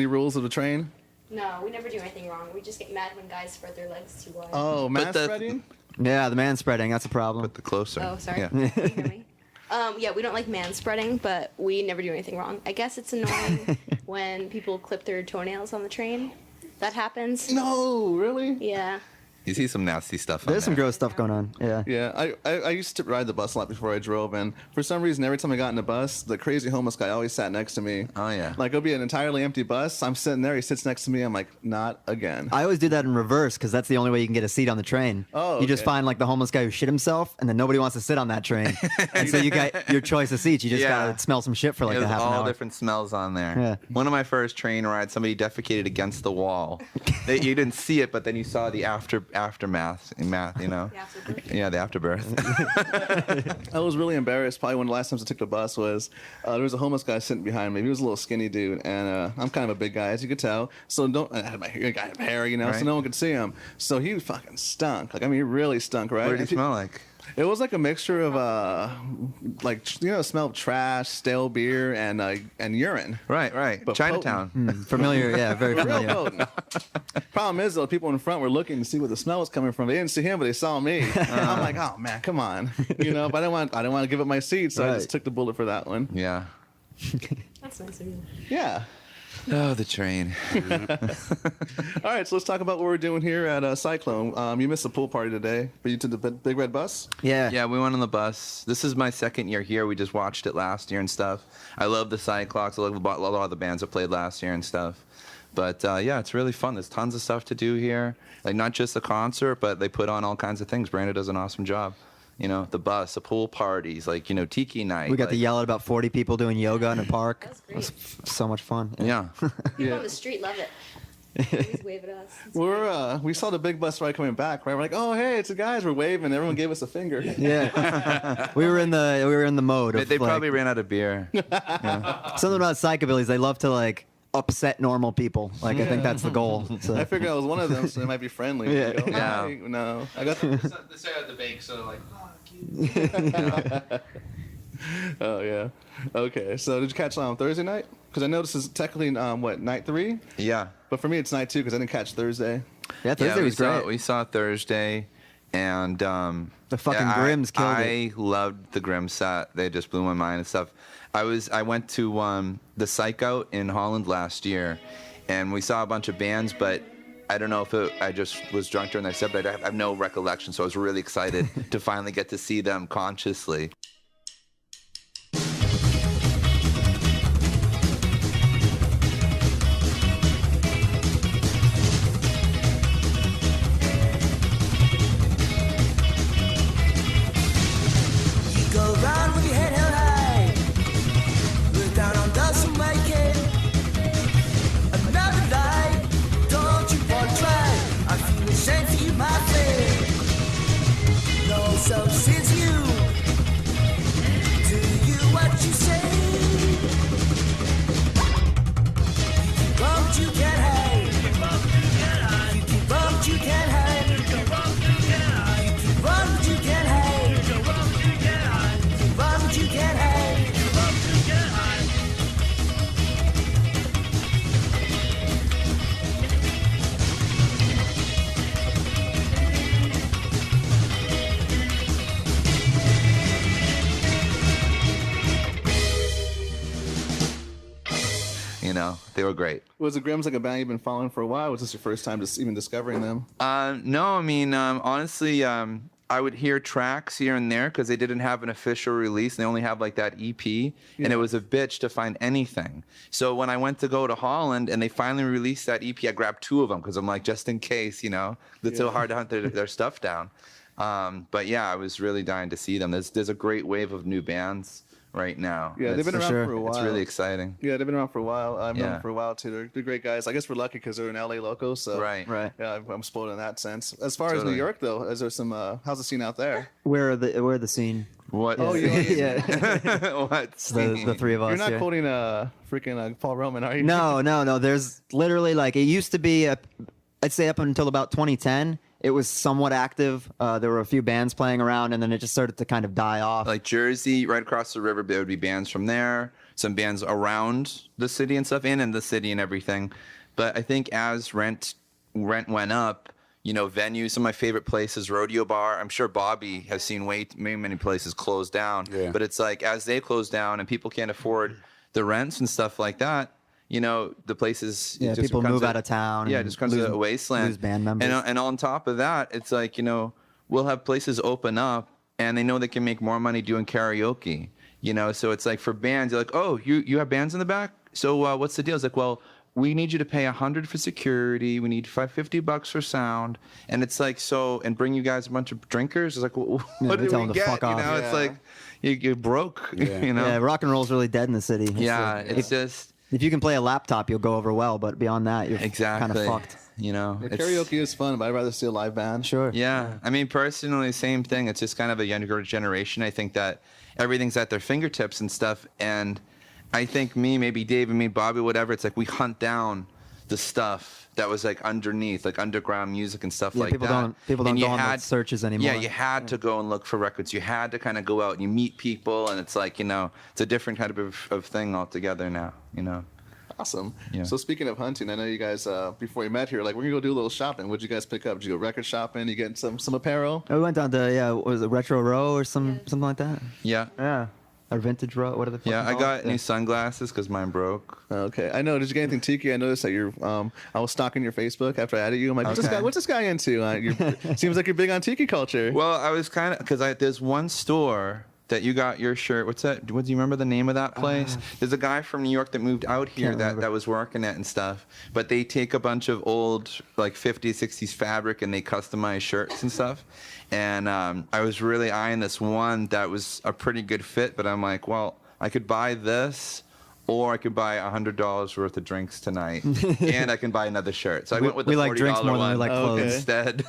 S1: rules of the train?
S7: No, we never do anything wrong. We just get mad when guys spread their legs too wide.
S1: Oh, man
S2: the-
S1: spreading?
S3: Yeah, the man spreading, that's a problem.
S2: Put the closer.
S7: Oh, sorry.
S2: Yeah.
S7: Can you hear me? Yeah, we don't like man spreading, but we never do anything wrong. I guess it's annoying when people clip their toenails on the train. That happens.
S1: No, really?
S7: Yeah.
S2: You see some nasty stuff.
S3: There's
S2: on
S3: some
S2: there.
S3: gross stuff going on. Yeah.
S1: Yeah, I used to ride the bus a lot before I drove, and for some reason, every time I got in the bus, the crazy homeless guy always sat next to me.
S2: Oh, yeah.
S1: Like, it'll be an entirely empty bus. I'm sitting there, he sits next to me. I'm like, not again.
S3: I always do that in reverse because that's the only way you can get a seat on the train.
S1: Oh,
S3: You just
S1: okay.
S3: find like the homeless guy who shit himself, and then nobody wants to sit on that train. And so you got your choice of seats. You just
S2: Yeah.
S3: gotta smell some shit for like a
S2: There's
S3: half an
S2: all
S3: hour.
S2: different smells on there.
S3: Yeah.
S2: One of my first train rides, somebody defecated against the wall. You didn't see it, but then you saw the aftermath.
S7: Yeah, absolutely.
S2: Yeah, the afterbirth.
S1: I was really embarrassed. Probably one of the last times I took the bus was there was a homeless guy sitting behind me. He was a little skinny dude, and I'm kind of a big guy, as you could tell. So I had my hair, I have hair, so
S2: Right.
S1: no one could see him. So he fucking stunk. Like, I mean, he really stunk, right?
S2: What did it smell like?
S1: It was like a mixture of smell of trash, stale beer, and urine.
S2: Right.
S1: But
S2: Chinatown.
S3: Familiar, yeah, very
S1: Real
S3: familiar.
S1: potent. Problem is, though, people in front were looking to see where the smell was coming from. They didn't see him, but they saw me. I'm like, oh man, come on, But I didn't want to give up my seat, so I
S3: Right.
S1: just took the bullet for that one.
S2: Yeah.
S7: That's nice of you.
S1: Yeah.
S2: Oh, the train.
S1: All right, so let's talk about what we're doing here at Cyclone. You missed the pool party today, but you took the big red bus.
S3: Yeah.
S2: Yeah, we went on the bus. This is my second year here. We just watched it last year and stuff. I love the Cyclones. I love a lot of the bands that played last year and stuff. But yeah, it's really fun. There's tons of stuff to do here. Like, not just a concert, but they put on all kinds of things. Brandon does an awesome job. The bus, the pool parties, like, tiki night.
S3: We got to
S2: like,
S3: yell at about 40 people doing yoga in a park.
S7: That was
S3: It was
S7: great.
S3: so much fun.
S2: Yeah.
S7: People on the street love it. They always wave at us. It's
S1: We saw the big bus ride coming back, right? We're like, oh hey, it's the guys. We're waving. Everyone gave us a finger.
S3: Yeah. we were in the mode of
S2: They
S3: like,
S2: probably ran out of beer.
S3: something about psychobillies. They love to like upset normal people. Like I think that's the goal. So.
S1: I figured I was one of them, so they might be friendly.
S3: Yeah.
S1: Go,
S2: Yeah.
S1: "Hi." No, I got.
S5: They say at the bake, so like.
S1: Oh yeah. Okay. So did you catch on Thursday night? Because I know this is technically night 3,
S2: Yeah.
S1: but for me it's night 2 because I didn't catch Thursday.
S3: Yeah, Thursday was great.
S2: We saw Thursday, and
S3: The fucking Grims killed
S2: I loved the Grimm set. They just blew my mind and stuff. I went to the Psych Out in Holland last year, and we saw a bunch of bands, but I don't know if I just was drunk during that set, but I have no recollection, so I was really excited to finally get to see them consciously.
S8: Go round with your head held high. Look down on dust and make it another night. Don't you want to try? I feel ashamed for you, my friend. No substance you
S2: they were great.
S1: Was the Grims like a band you've been following for a while? Was this your first time just even discovering them?
S2: No, I mean, honestly, I would hear tracks here and there because they didn't have an official release. They only have like that EP, and it was a bitch to find anything. So when I went to go to Holland and they finally released that EP, I grabbed 2 of them because I'm like, just in case, it's so hard to hunt their stuff down. But yeah, I was really dying to see them. There's a great wave of new bands right now.
S1: Yeah, they've been around for a while.
S2: It's really exciting.
S1: Yeah, they've been around for a while. I've known them for a while too. They're great guys. I guess we're lucky because they're in LA locals. So
S2: Right.
S1: Yeah, I'm spoiled in that sense. As far as New York though, is there some? How's the scene out there?
S3: Where the scene?
S2: What?
S1: Oh, yeah.
S2: What?
S3: The 3 of us.
S1: You're not
S3: yeah.
S1: quoting freaking Paul Roman, are you?
S3: No. There's literally like it used to be. I'd say up until about 2010. It was somewhat active. There were a few bands playing around, and then it just started to kind of die off.
S2: Like Jersey, right across the river, there would be bands from there. Some bands around the city and stuff, in the city and everything. But I think as rent went up, venues. Some of my favorite places, Rodeo Bar. I'm sure Bobby has seen many places close down.
S4: Yeah.
S2: But it's like as they close down and people can't afford the rents and stuff like that. The places.
S3: Yeah, people move out of town.
S2: Yeah, it just becomes a wasteland.
S3: Lose band members.
S2: And on top of that, it's like, we'll have places open up and they know they can make more money doing karaoke. So it's like for bands, you're like, oh, you have bands in the back? So what's the deal? It's like, well, we need you to pay $100 for security. We need $50 for sound. And it's like, and bring you guys a bunch of drinkers. It's like, well, what
S3: they
S2: do
S3: tell
S2: we
S3: them to
S2: get?
S3: fuck off.
S2: It's like, you're broke,
S3: Yeah, rock and roll's really dead in the city.
S2: It's just...
S3: If you can play a laptop, you'll go over well, but beyond that, you're kind of fucked.
S1: Karaoke is fun, but I'd rather see a live band.
S3: Sure.
S2: Yeah. I mean, personally, same thing. It's just kind of a younger generation. I think that everything's at their fingertips and stuff. And I think maybe Dave and me, Bobby, whatever, it's like we hunt down the stuff that was like underneath, like underground music and stuff like that.
S3: People don't go on those searches anymore.
S2: Yeah, you had to go and look for records. You had to kind of go out and you meet people, and it's like, it's a different kind of thing altogether now,
S1: Awesome.
S2: Yeah.
S1: So speaking of hunting, I know you guys before you met here, like we're gonna go do a little shopping. What'd you guys pick up? Did you go record shopping? You get some apparel?
S3: We went down to what was it, Retro Row or something like that?
S2: Yeah.
S3: Yeah. Or Vintage Row. What are the?
S2: Yeah, I got new sunglasses because mine broke.
S1: Okay, I know. Did you get anything tiki? I noticed that you're. I was stalking your Facebook after I added you. I'm like, what's this guy into? Seems like you're big on tiki culture.
S2: Well, I was kind of because there's one store that you got your shirt. What's that? What do you remember the name of that place? There's a guy from New York that moved out here that was working it and stuff. But they take a bunch of old like 50s, 60s fabric and they customize shirts and stuff. And I was really eyeing this one that was a pretty good fit. But I'm like, well, I could buy this. Or I could buy $100 worth of drinks tonight, and I can buy another shirt. So I went with the $40
S3: like drinks more than we like clothes
S2: instead.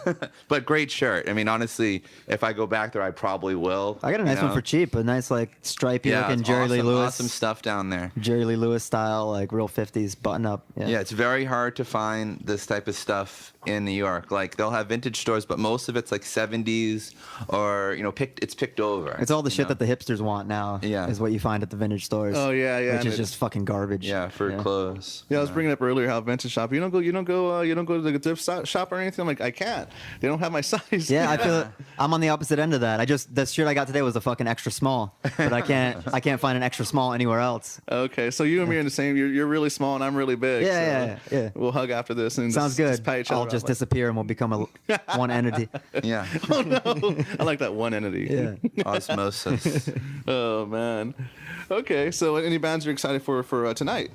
S2: But great shirt. I mean, honestly, if I go back there, I probably will.
S3: I got a nice one for cheap. A nice like stripy looking Jerry Lee Lewis.
S2: Awesome stuff down there.
S3: Jerry Lee Lewis style, like real 50s button up.
S2: Yeah, it's very hard to find this type of stuff in New York. Like they'll have vintage stores, but most of it's like 70s or it's picked over.
S3: It's all the shit that the hipsters want now.
S2: Yeah,
S3: is what you find at the vintage stores.
S1: Oh yeah.
S3: Which is just fucking garbage.
S2: Yeah, for clothes.
S1: Yeah, I was bringing up earlier how vintage shop. You don't go to the thrift shop or anything. I'm like, I can't. They don't have my size.
S3: Yeah, I feel I'm on the opposite end of that. The shirt I got today was a fucking extra small, but I can't find an extra small anywhere else.
S1: Okay, so you and me are in the same. You're really small and I'm really big.
S3: Yeah.
S1: We'll hug after this and
S3: sounds good.
S1: Just pat each other
S3: I'll
S1: up,
S3: just disappear and we'll become one entity.
S2: Yeah.
S1: Oh no, I like that one entity.
S3: Yeah.
S2: Osmosis.
S1: Oh man. Okay, so any bands you're excited for tonight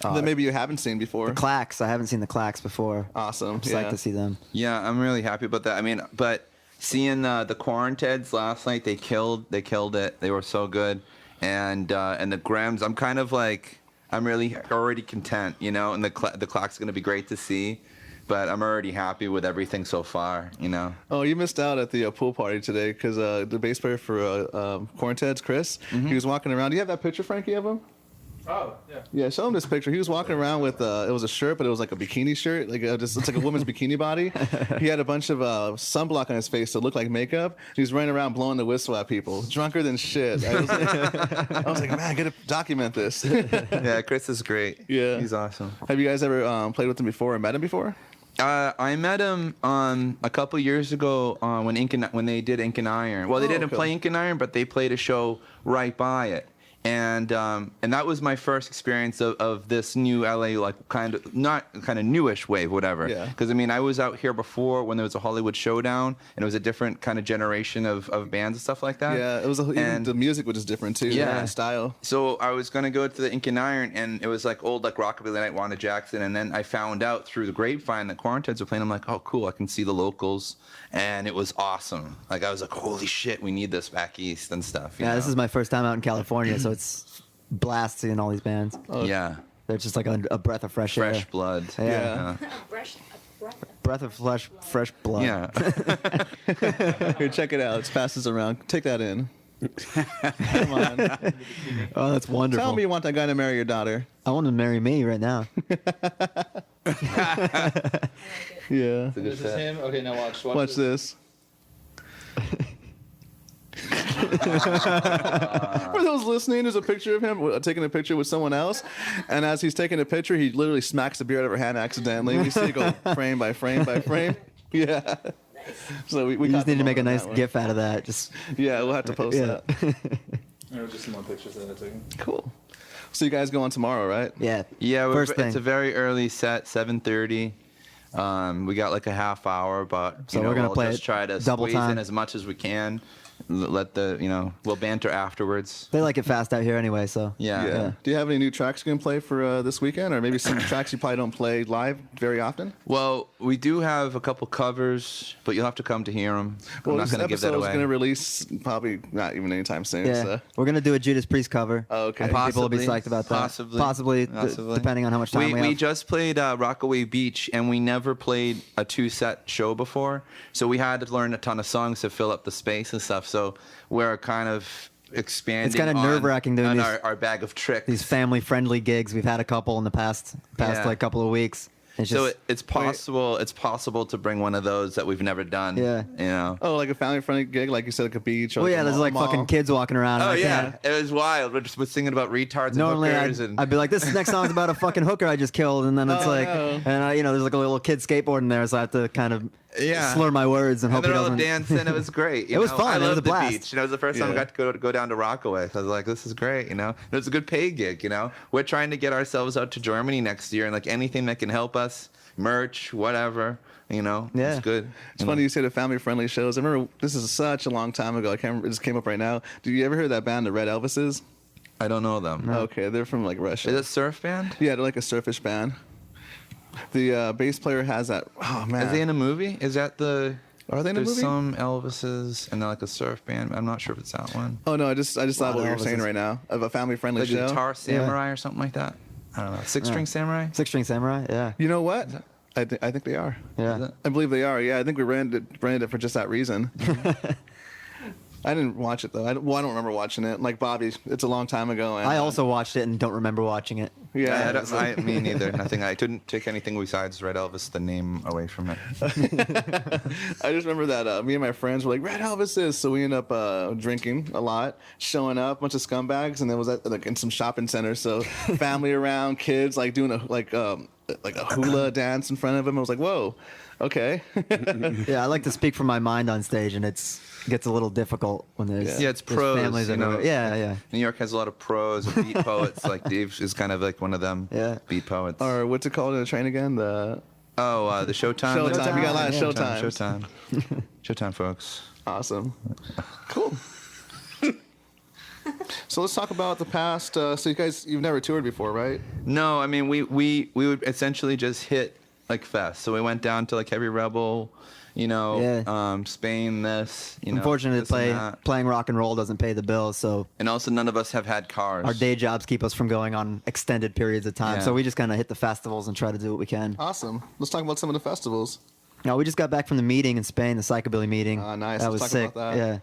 S1: that maybe you haven't seen before?
S3: The Clacks. I haven't seen the Clacks before.
S1: Awesome.
S3: Just like to see them.
S2: Yeah, I'm really happy about that. I mean, but seeing the Quaranteds last night, they killed it. They were so good, and the Grams. I'm kind of like I'm really already content, and the Clacks going to be great to see. But I'm already happy with everything so far,
S1: Oh, you missed out at the pool party today because the bass player for Quaranteds, Chris, he was walking around. Do you have that picture, Franky, of him?
S5: Oh, yeah.
S1: Yeah, show him this picture. He was walking around with it was a shirt, but it was like a bikini shirt, it's like a woman's bikini body. He had a bunch of sunblock on his face that looked like makeup. He was running around blowing the whistle at people, drunker than shit. I was like, man, I gotta document this.
S2: Yeah, Chris is great.
S1: Yeah,
S2: he's awesome.
S1: Have you guys ever played with him before or met him before?
S2: I met him a couple years ago when they did Ink and Iron. Well, they didn't play Ink and Iron, but they played a show right by it. And that was my first experience of this new LA, like kind of newish wave, whatever.
S1: Yeah.
S2: Because I mean, I was out here before when there was a Hollywood Showdown, and it was a different kind of generation of bands and stuff like that.
S1: Yeah, it was. Even
S2: And-
S1: the music was just different too.
S2: Yeah.
S1: The style.
S2: So I was gonna go to the Ink and Iron, and it was like old like Rockabilly Night, Wanda Jackson, and then I found out through the grapevine that Quarantines were playing. I'm like, oh cool, I can see the locals, and it was awesome. Like I was like, holy shit, we need this back east and stuff. you
S3: Yeah,
S2: know?
S3: this is my first time out in California, so it's blast seeing all these bands.
S2: Yeah,
S3: They're just like a breath of fresh air.
S2: fresh blood.
S3: Yeah. Breath of fresh blood.
S2: Yeah.
S1: Here, check it out. It passes around. Take that in. Come on.
S3: Oh, that's wonderful.
S1: Tell me you want that guy to marry your daughter.
S3: I want to marry me right now.
S1: Yeah.
S5: This is him. Okay, now watch.
S1: Watch this. For those listening, there's a picture of him taking a picture with someone else, and as he's taking a picture, he literally smacks the beer out of her hand accidentally. We see it go frame by frame by frame. Yeah. So we
S3: We
S1: got
S3: just need
S1: the
S3: to make a
S1: moment
S3: nice
S1: on that one.
S3: gif out of that. Just
S1: Yeah, we'll have to post
S3: yeah.
S1: that.
S5: There were just some more pictures that I took.
S1: Cool. So you guys go on tomorrow, right?
S3: Yeah.
S2: Yeah,
S3: First thing.
S2: it's a very early set, 7:30. We got like a half hour, but
S3: So we're gonna
S2: we'll
S3: play
S2: just
S3: it
S2: try to
S3: double
S2: squeeze
S3: time.
S2: in as much as we can. Let the we'll banter afterwards.
S3: They like it fast out here anyway, so.
S2: Yeah.
S1: Yeah. Do you have any new tracks you can play for this weekend, or maybe some tracks you probably don't play live very often?
S2: Well, we do have a couple covers, but you'll have to come to hear them.
S1: Well,
S2: I'm not
S1: this
S2: going to give that
S1: episode is
S2: away.
S1: going to release probably not even anytime soon.
S3: Yeah.
S1: So.
S3: We're going to do a Judas Priest cover.
S1: Oh, okay.
S3: I think people will be
S2: Possibly.
S3: psyched about that.
S2: Possibly.
S3: Possibly, depending on how much time we have.
S2: We just played Rockaway Beach, and we never played a 2-set show before, so we had to learn a ton of songs to fill up the space and stuff. So we're kind of expanding.
S3: It's kinda
S2: on-
S3: nerve-wracking doing
S2: on
S3: these-
S2: our bag of tricks.
S3: These family-friendly gigs. We've had a couple in the past
S2: Yeah.
S3: like couple of weeks. It's
S2: So
S3: just,
S2: it's possible. It's possible to bring one of those that we've never done.
S3: Yeah.
S2: You know.
S1: Oh, like a family-friendly gig, like you said, like a beach. Or
S3: well,
S1: like
S3: yeah,
S1: a
S3: there's like
S1: mall.
S3: fucking kids walking around. and
S2: Oh
S3: I
S2: yeah,
S3: can't-
S2: it was wild. We're singing about retards
S3: Normally,
S2: and hookers and
S3: I'd be like, this next song's about a fucking hooker I just killed, and then it's
S1: Oh,
S3: like,
S1: no.
S3: and there's like a little kid skateboarding there, so I have to kind of
S2: Yeah.
S3: slur my words and hope
S2: and
S3: he
S2: they're all
S3: doesn't.
S2: dancing. It was great. you
S3: It was
S2: know?
S3: fun.
S2: I
S3: It was
S2: loved
S3: a blast.
S2: the beach. It was the first time I
S1: Yeah.
S2: got to go down to Rockaway. So I was like, this is great. It was a good pay gig. We're trying to get ourselves out to Germany next year, and like anything that can help us, merch, whatever.
S3: Yeah.
S2: It's good.
S1: It's funny you say the family-friendly shows. I remember this is such a long time ago. I can't remember. It just came up right now. Did you ever hear that band, the Red Elvises?
S2: I don't know them.
S1: Okay, they're from like Russia.
S2: Is it a surf band?
S1: Yeah, they're like a surfish band. The bass player has that. Oh man,
S2: Is they in a movie? Is that the?
S1: Are they in a
S2: There's
S1: movie?
S2: some Elvises and they're like a surf band. I'm not sure if it's that one.
S1: Oh no, I just thought what you were saying
S3: Elvises.
S1: right now of a family-friendly
S2: Like
S1: show.
S2: Guitar Samurai or something like that. I don't know. Six String Samurai.
S3: Six String Samurai, yeah.
S1: You know what? I think they are.
S3: Yeah.
S2: it?
S1: I believe they are. Yeah, I think we branded it for just that reason. I didn't watch it though. I don't remember watching it. Like Bobby, it's a long time ago. And,
S3: I also watched it and don't remember watching it.
S1: yeah.
S2: Me neither. Nothing. I couldn't take anything besides Red Elvis, the name, away from it.
S1: I just remember that me and my friends were like Red Elvis is, so we ended up drinking a lot, showing up, bunch of scumbags, and then was at like in some shopping centers. So family around, kids like doing like a hula dance in front of them. I was like, whoa, okay.
S3: Yeah, I like to speak from my mind on stage, and it gets a little difficult when there's
S2: Yeah, it's
S3: there's
S2: pros.
S3: families everywhere. Yeah.
S2: New York has a lot of pros and beat poets. Like Dave is kind of like one of them.
S3: Yeah.
S2: Beat poets.
S1: Or what's it called in the train again? The
S2: The Showtime.
S1: Showtime. We got a lot of
S3: Yeah.
S1: Showtimes.
S2: Showtime, folks.
S1: Awesome. Cool. So let's talk about the past. So you've never toured before, right?
S2: No, I mean we would essentially just hit like fest. So we went down to like Heavy Rebel, Spain.
S3: Unfortunately,
S2: this and that.
S3: playing rock and roll doesn't pay the bills, so
S2: And also none of us have had cars.
S3: our day jobs keep us from going on extended periods of time.
S2: Yeah.
S3: So we just kind of hit the festivals and try to do what we can.
S1: Awesome. Let's talk about some of the festivals.
S3: Now we just got back from the meeting in Spain, the Psychobilly meeting.
S1: Ah, nice.
S3: That
S1: Let's
S3: was
S1: talk
S3: sick.
S1: about that.
S3: Yeah.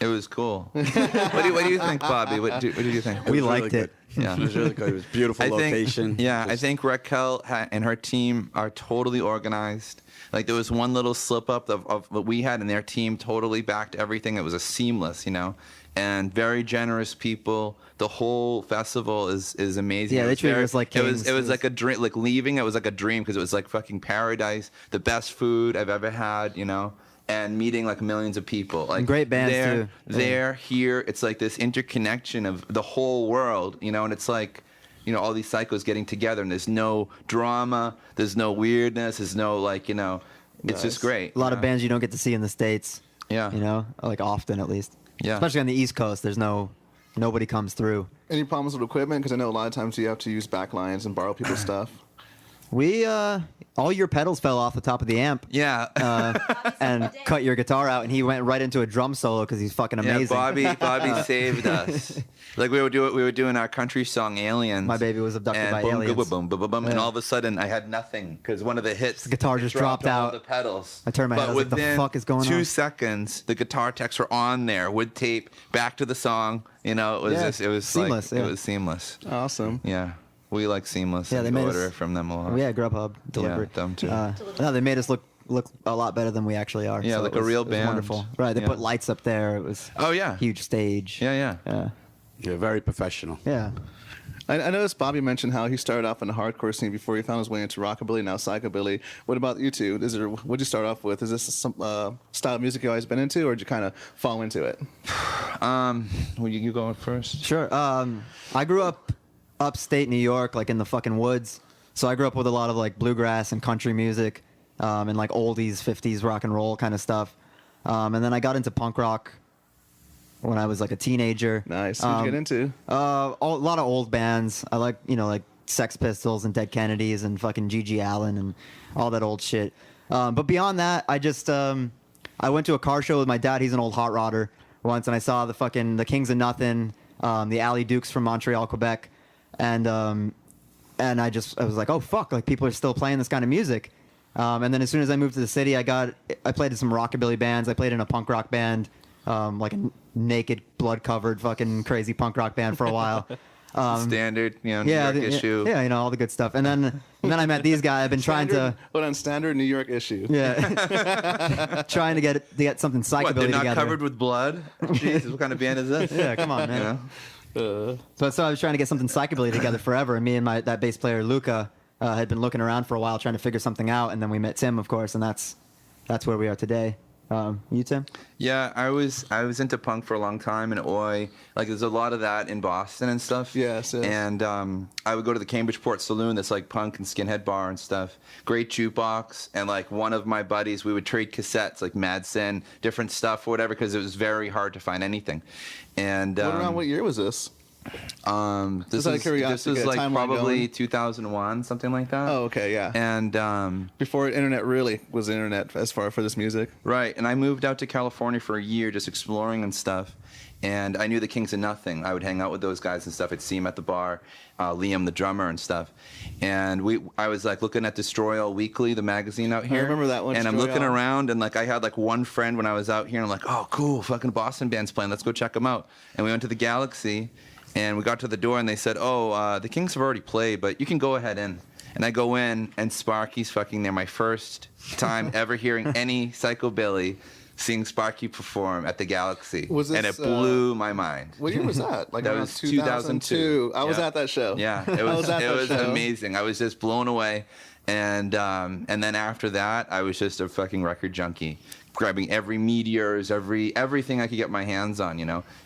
S2: It was cool. what do you think, Bobby? What did you think?
S3: We
S4: was really
S3: liked it.
S2: Yeah.
S4: It was really good. It was a beautiful location.
S2: I think Raquel and her team are totally organized. Like there was one little slip up of what we had, and their team totally backed everything. It was a seamless, and very generous people. The whole festival is amazing.
S3: Yeah,
S2: It
S3: they
S2: was
S3: treated us like
S2: it was
S3: kings.
S2: it was like a dream. Like leaving, it was like a dream because it was like fucking paradise. The best food I've ever had, and meeting like millions of people. Like
S3: great bands, too.
S2: There, here, it's like this interconnection of the whole world, you know, and it's like, you know, all these psychos getting together, and there's no drama, there's no weirdness, there's no like, you know, it's just great.
S3: A lot of bands you don't get to see in the States.
S2: Yeah.
S3: You know, like often at least.
S2: Yeah.
S3: Especially on the East Coast, nobody comes through.
S1: Any problems with equipment? Because I know a lot of times you have to use backlines and borrow people's stuff.
S3: We all your pedals fell off the top of the amp.
S2: Yeah.
S3: And cut your guitar out, and he went right into a drum solo because he's fucking amazing.
S2: Yeah, Bobby saved us. Like we were doing our country song "Aliens."
S3: My baby was abducted
S2: and
S3: by
S2: boom,
S3: aliens.
S2: boom, boom, boom, boom, and all of a sudden I had nothing because one of the hits,
S3: the guitar just dropped
S2: all
S3: out.
S2: the pedals.
S3: I turned my head. I was like, "The fuck is going on?"
S2: 2 seconds, the guitar techs were on there with tape back to the song. You know, it was it was
S3: seamless.
S2: Like, It was seamless.
S1: Awesome.
S2: Yeah. We like seamless.
S3: Yeah,
S2: and
S3: they made
S2: order
S3: us-
S2: from them a lot.
S3: Yeah, Grubhub delivery.
S2: Yeah, them too.
S3: No, they made us look a lot better than we actually are.
S2: Yeah,
S3: so
S2: like
S3: it was,
S2: a real
S3: it was
S2: band.
S3: Wonderful. Right. They
S2: Yeah.
S3: put lights up there. It was.
S2: Oh, yeah.
S3: Huge stage.
S2: Yeah.
S4: Yeah, very professional.
S3: Yeah.
S1: I noticed Bobby mentioned how he started off in the hardcore scene before he found his way into rockabilly, now psychobilly. What about you two? What'd you start off with? Is this some style of music you always been into, or did you kind of fall into it?
S2: Well, you going first?
S3: Sure. I grew up upstate New York, like in the fucking woods. So I grew up with a lot of like bluegrass and country music, and like oldies, 50s rock and roll kind of stuff. And then I got into punk rock when I was like a teenager.
S1: Nice. What'd you get into?
S3: A lot of old bands. I like, like Sex Pistols and Dead Kennedys and fucking G.G. Allen and all that old shit. But beyond that, I just I went to a car show with my dad. He's an old hot rodder once, and I saw the Kings of Nothing, the Alley Dukes from Montreal, Quebec, and I was like, oh fuck, like people are still playing this kind of music. And then as soon as I moved to the city, I played in some rockabilly bands. I played in a punk rock band, like a naked, blood-covered, fucking crazy punk rock band for a while.
S2: Standard, New York issue.
S3: Yeah, all the good stuff. And then I met these guys. I've been trying to.
S1: Hold on, standard New York issue.
S3: Yeah. Trying to get something psychobilly
S2: What, they're not
S3: together.
S2: covered with blood? Jesus, what kind of band is this?
S3: Yeah, come on, man.
S2: You know?
S3: So I was trying to get something psychobilly together forever, and me and that bass player Luca had been looking around for a while trying to figure something out, and then we met Tim, of course, and that's where we are today. You, Tim?
S2: Yeah, I was into punk for a long time in Oi. Like, there's a lot of that in Boston and stuff.
S1: Yes.
S2: And I would go to the Cambridgeport Saloon, that's like punk and skinhead bar and stuff. Great jukebox. And like one of my buddies, we would trade cassettes, like Mad Sin, different stuff or whatever, because it was very hard to find anything. And
S1: What year was this?
S2: This
S1: Just out of curiosity,
S2: was
S1: a
S2: like
S1: timeline
S2: probably
S1: going.
S2: 2001, something like that.
S1: Oh, okay, yeah.
S2: And
S1: Before internet really was internet as far for this music.
S2: right, and I moved out to California for a year just exploring and stuff. And I knew the Kings of Nothing. I would hang out with those guys and stuff. I'd see them at the bar, Liam, the drummer, and stuff. And I was like looking at Destroy All Weekly, the magazine out here.
S1: remember that one,
S2: And I'm
S1: Destroy
S2: looking
S1: All.
S2: around, and like I had like one friend when I was out here, and I'm like, oh, cool, fucking Boston band's playing. Let's go check them out. And we went to the Galaxy, and we got to the door, and they said, oh, the Kings have already played, but you can go ahead in. And I go in, and Sparky's fucking there. My first time ever hearing any psychobilly. Seeing Sparky perform at the Galaxy,
S1: Was this,
S2: and it blew my mind.
S1: What year was that? Like
S2: That
S1: around
S2: was 2002.
S1: I was
S2: Yeah.
S1: at that show.
S2: Yeah,
S1: I
S2: it was
S1: at that show.
S2: amazing. I was just blown away, and then after that, I was just a fucking record junkie, grabbing every Meteors, everything I could get my hands on,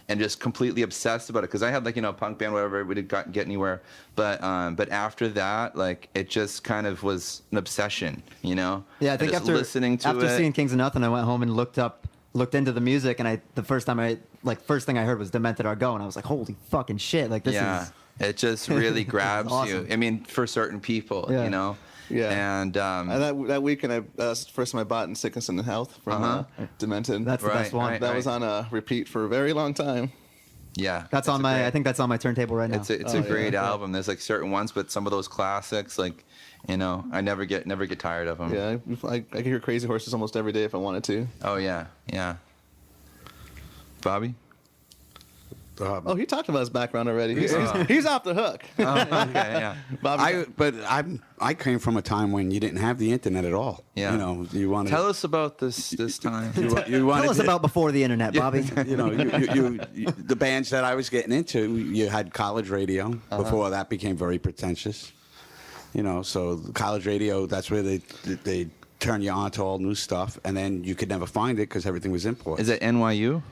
S2: and just completely obsessed about it. Because I had like a punk band, whatever, we didn't get anywhere. But after that, like it just kind of was an obsession,
S3: Yeah, I think
S2: just
S3: after
S2: listening to
S3: after
S2: it,
S3: seeing Kings of Nothing, I went home and looked into the music, and the first thing I heard was Demented Are Go, and I was like, holy fucking shit, like this is.
S2: It just really grabs
S3: awesome.
S2: you. I mean, for certain people,
S3: Yeah.
S1: Yeah.
S2: And
S1: that weekend, first time I bought in Sickness and Health from Demented.
S3: That's the best one.
S2: right.
S1: That was on a repeat for a very long time.
S2: yeah,
S3: That's
S2: it's
S3: on
S2: a
S3: my.
S2: great-
S3: I think that's on my turntable right now.
S2: It's a great album. There's like certain ones, but some of those classics, like I never get tired of them.
S1: Yeah, I could hear Crazy Horses almost every day if I wanted to.
S2: Oh yeah. Bobby.
S1: Oh, he talked about his background already. He's off the hook.
S2: Oh, okay. Yeah.
S1: Bobby,
S4: I came from a time when you didn't have the internet at all.
S2: Yeah.
S4: You wanted.
S2: Tell us about this time.
S4: You wanted
S3: Tell us about before the internet, Bobby.
S4: The bands that I was getting into, you had college radio before that became very pretentious. So college radio, that's where they turn you on to all new stuff, and then you could never find it because everything was imported.
S2: Is it NYU?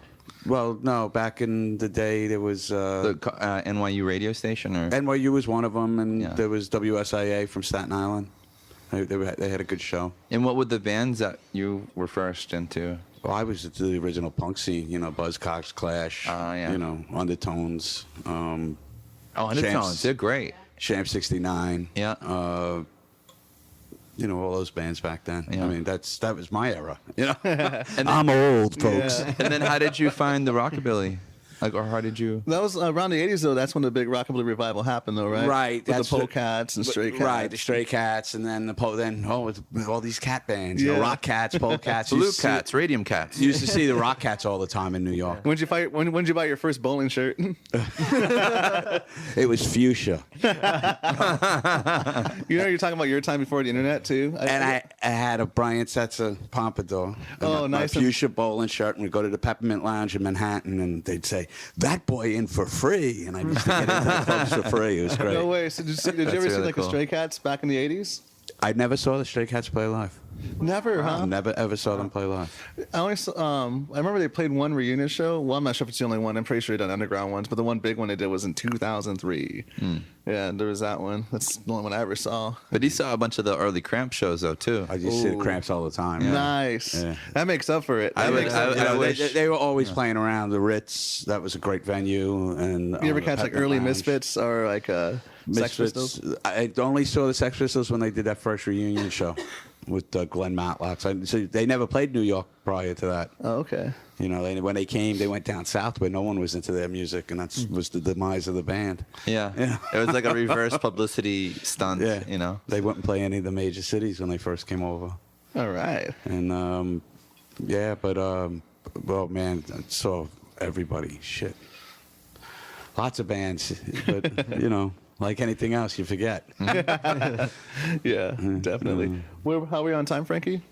S4: Well, no. Back in the day, there was
S2: The NYU radio station, or
S4: NYU was one of them, and
S2: Yeah.
S4: there was WSIA from Staten Island. They had a good show.
S2: and what were the bands that you were first into?
S4: Well, I was at the original punk scene, Buzzcocks, Clash,
S2: yeah.
S4: Undertones,
S2: Oh, Undertones, they're great.
S4: Sham 69.
S2: Yeah.
S4: All those bands back then.
S2: Yeah.
S4: I mean, that was my era. I'm old, folks.
S1: Yeah.
S2: And then how did you find the Rockabilly? Or how did you?
S1: That was around the 80s, though. That's when the big Rockabilly revival happened, though, right?
S4: Right.
S1: With the Polecats and Stray Cats.
S4: Right, the Stray Cats, and then with all these cat bands.
S1: Yeah.
S4: Rock Cats, Polecats.
S2: Blue Cats, Radium Cats.
S4: You used to see the Rock Cats all the time in New York.
S1: When did you buy your first bowling shirt?
S4: It was fuchsia.
S1: You're talking about your time before the internet, too?
S4: And I had a Brian Setzer pompadour.
S1: Oh, nice.
S4: My fuchsia bowling shirt, and we'd go to the Peppermint Lounge in Manhattan, and they'd say, "That boy in for free," and I used to get into the clubs for free. It was great.
S1: No way. So did you ever see
S2: really
S1: like the
S2: cool.
S1: Stray Cats back in the 80s?
S4: I never saw the Stray Cats play live.
S1: Never, huh?
S4: Never ever saw them play live.
S1: I only saw, I remember they played one reunion show. Well, I'm not sure if it's the only one. I'm pretty sure they done underground ones, but the one big one they did was in 2003. Yeah, there was that one. That's the only one I ever saw.
S2: But he saw a bunch of the early Cramp shows though too.
S4: I just see the Cramps all the time.
S1: Nice.
S4: Yeah.
S1: That makes up for it.
S2: I
S1: That
S2: would-
S1: makes
S2: I-
S1: up-
S2: I-
S4: You know,
S2: wish-
S4: they were always playing around the Ritz. That was a great venue. And
S1: you ever catch like
S4: Peppermint
S1: early
S4: Lounge.
S1: Misfits or like Sex Pistols?
S4: I only saw the Sex Pistols when they did that first reunion show with Glenn Matlock. So they never played New York prior to that.
S1: Oh, okay.
S4: When they came, they went down south where no one was into their music, and that was the demise of the band.
S2: Yeah.
S4: Yeah.
S2: It was like a reverse publicity stunt.
S4: Yeah, they wouldn't play any of the major cities when they first came over.
S1: All right.
S4: And well, man, I saw everybody. Shit, lots of bands, but like anything else, you forget.
S1: Yeah, definitely. How are we on time, Frankie?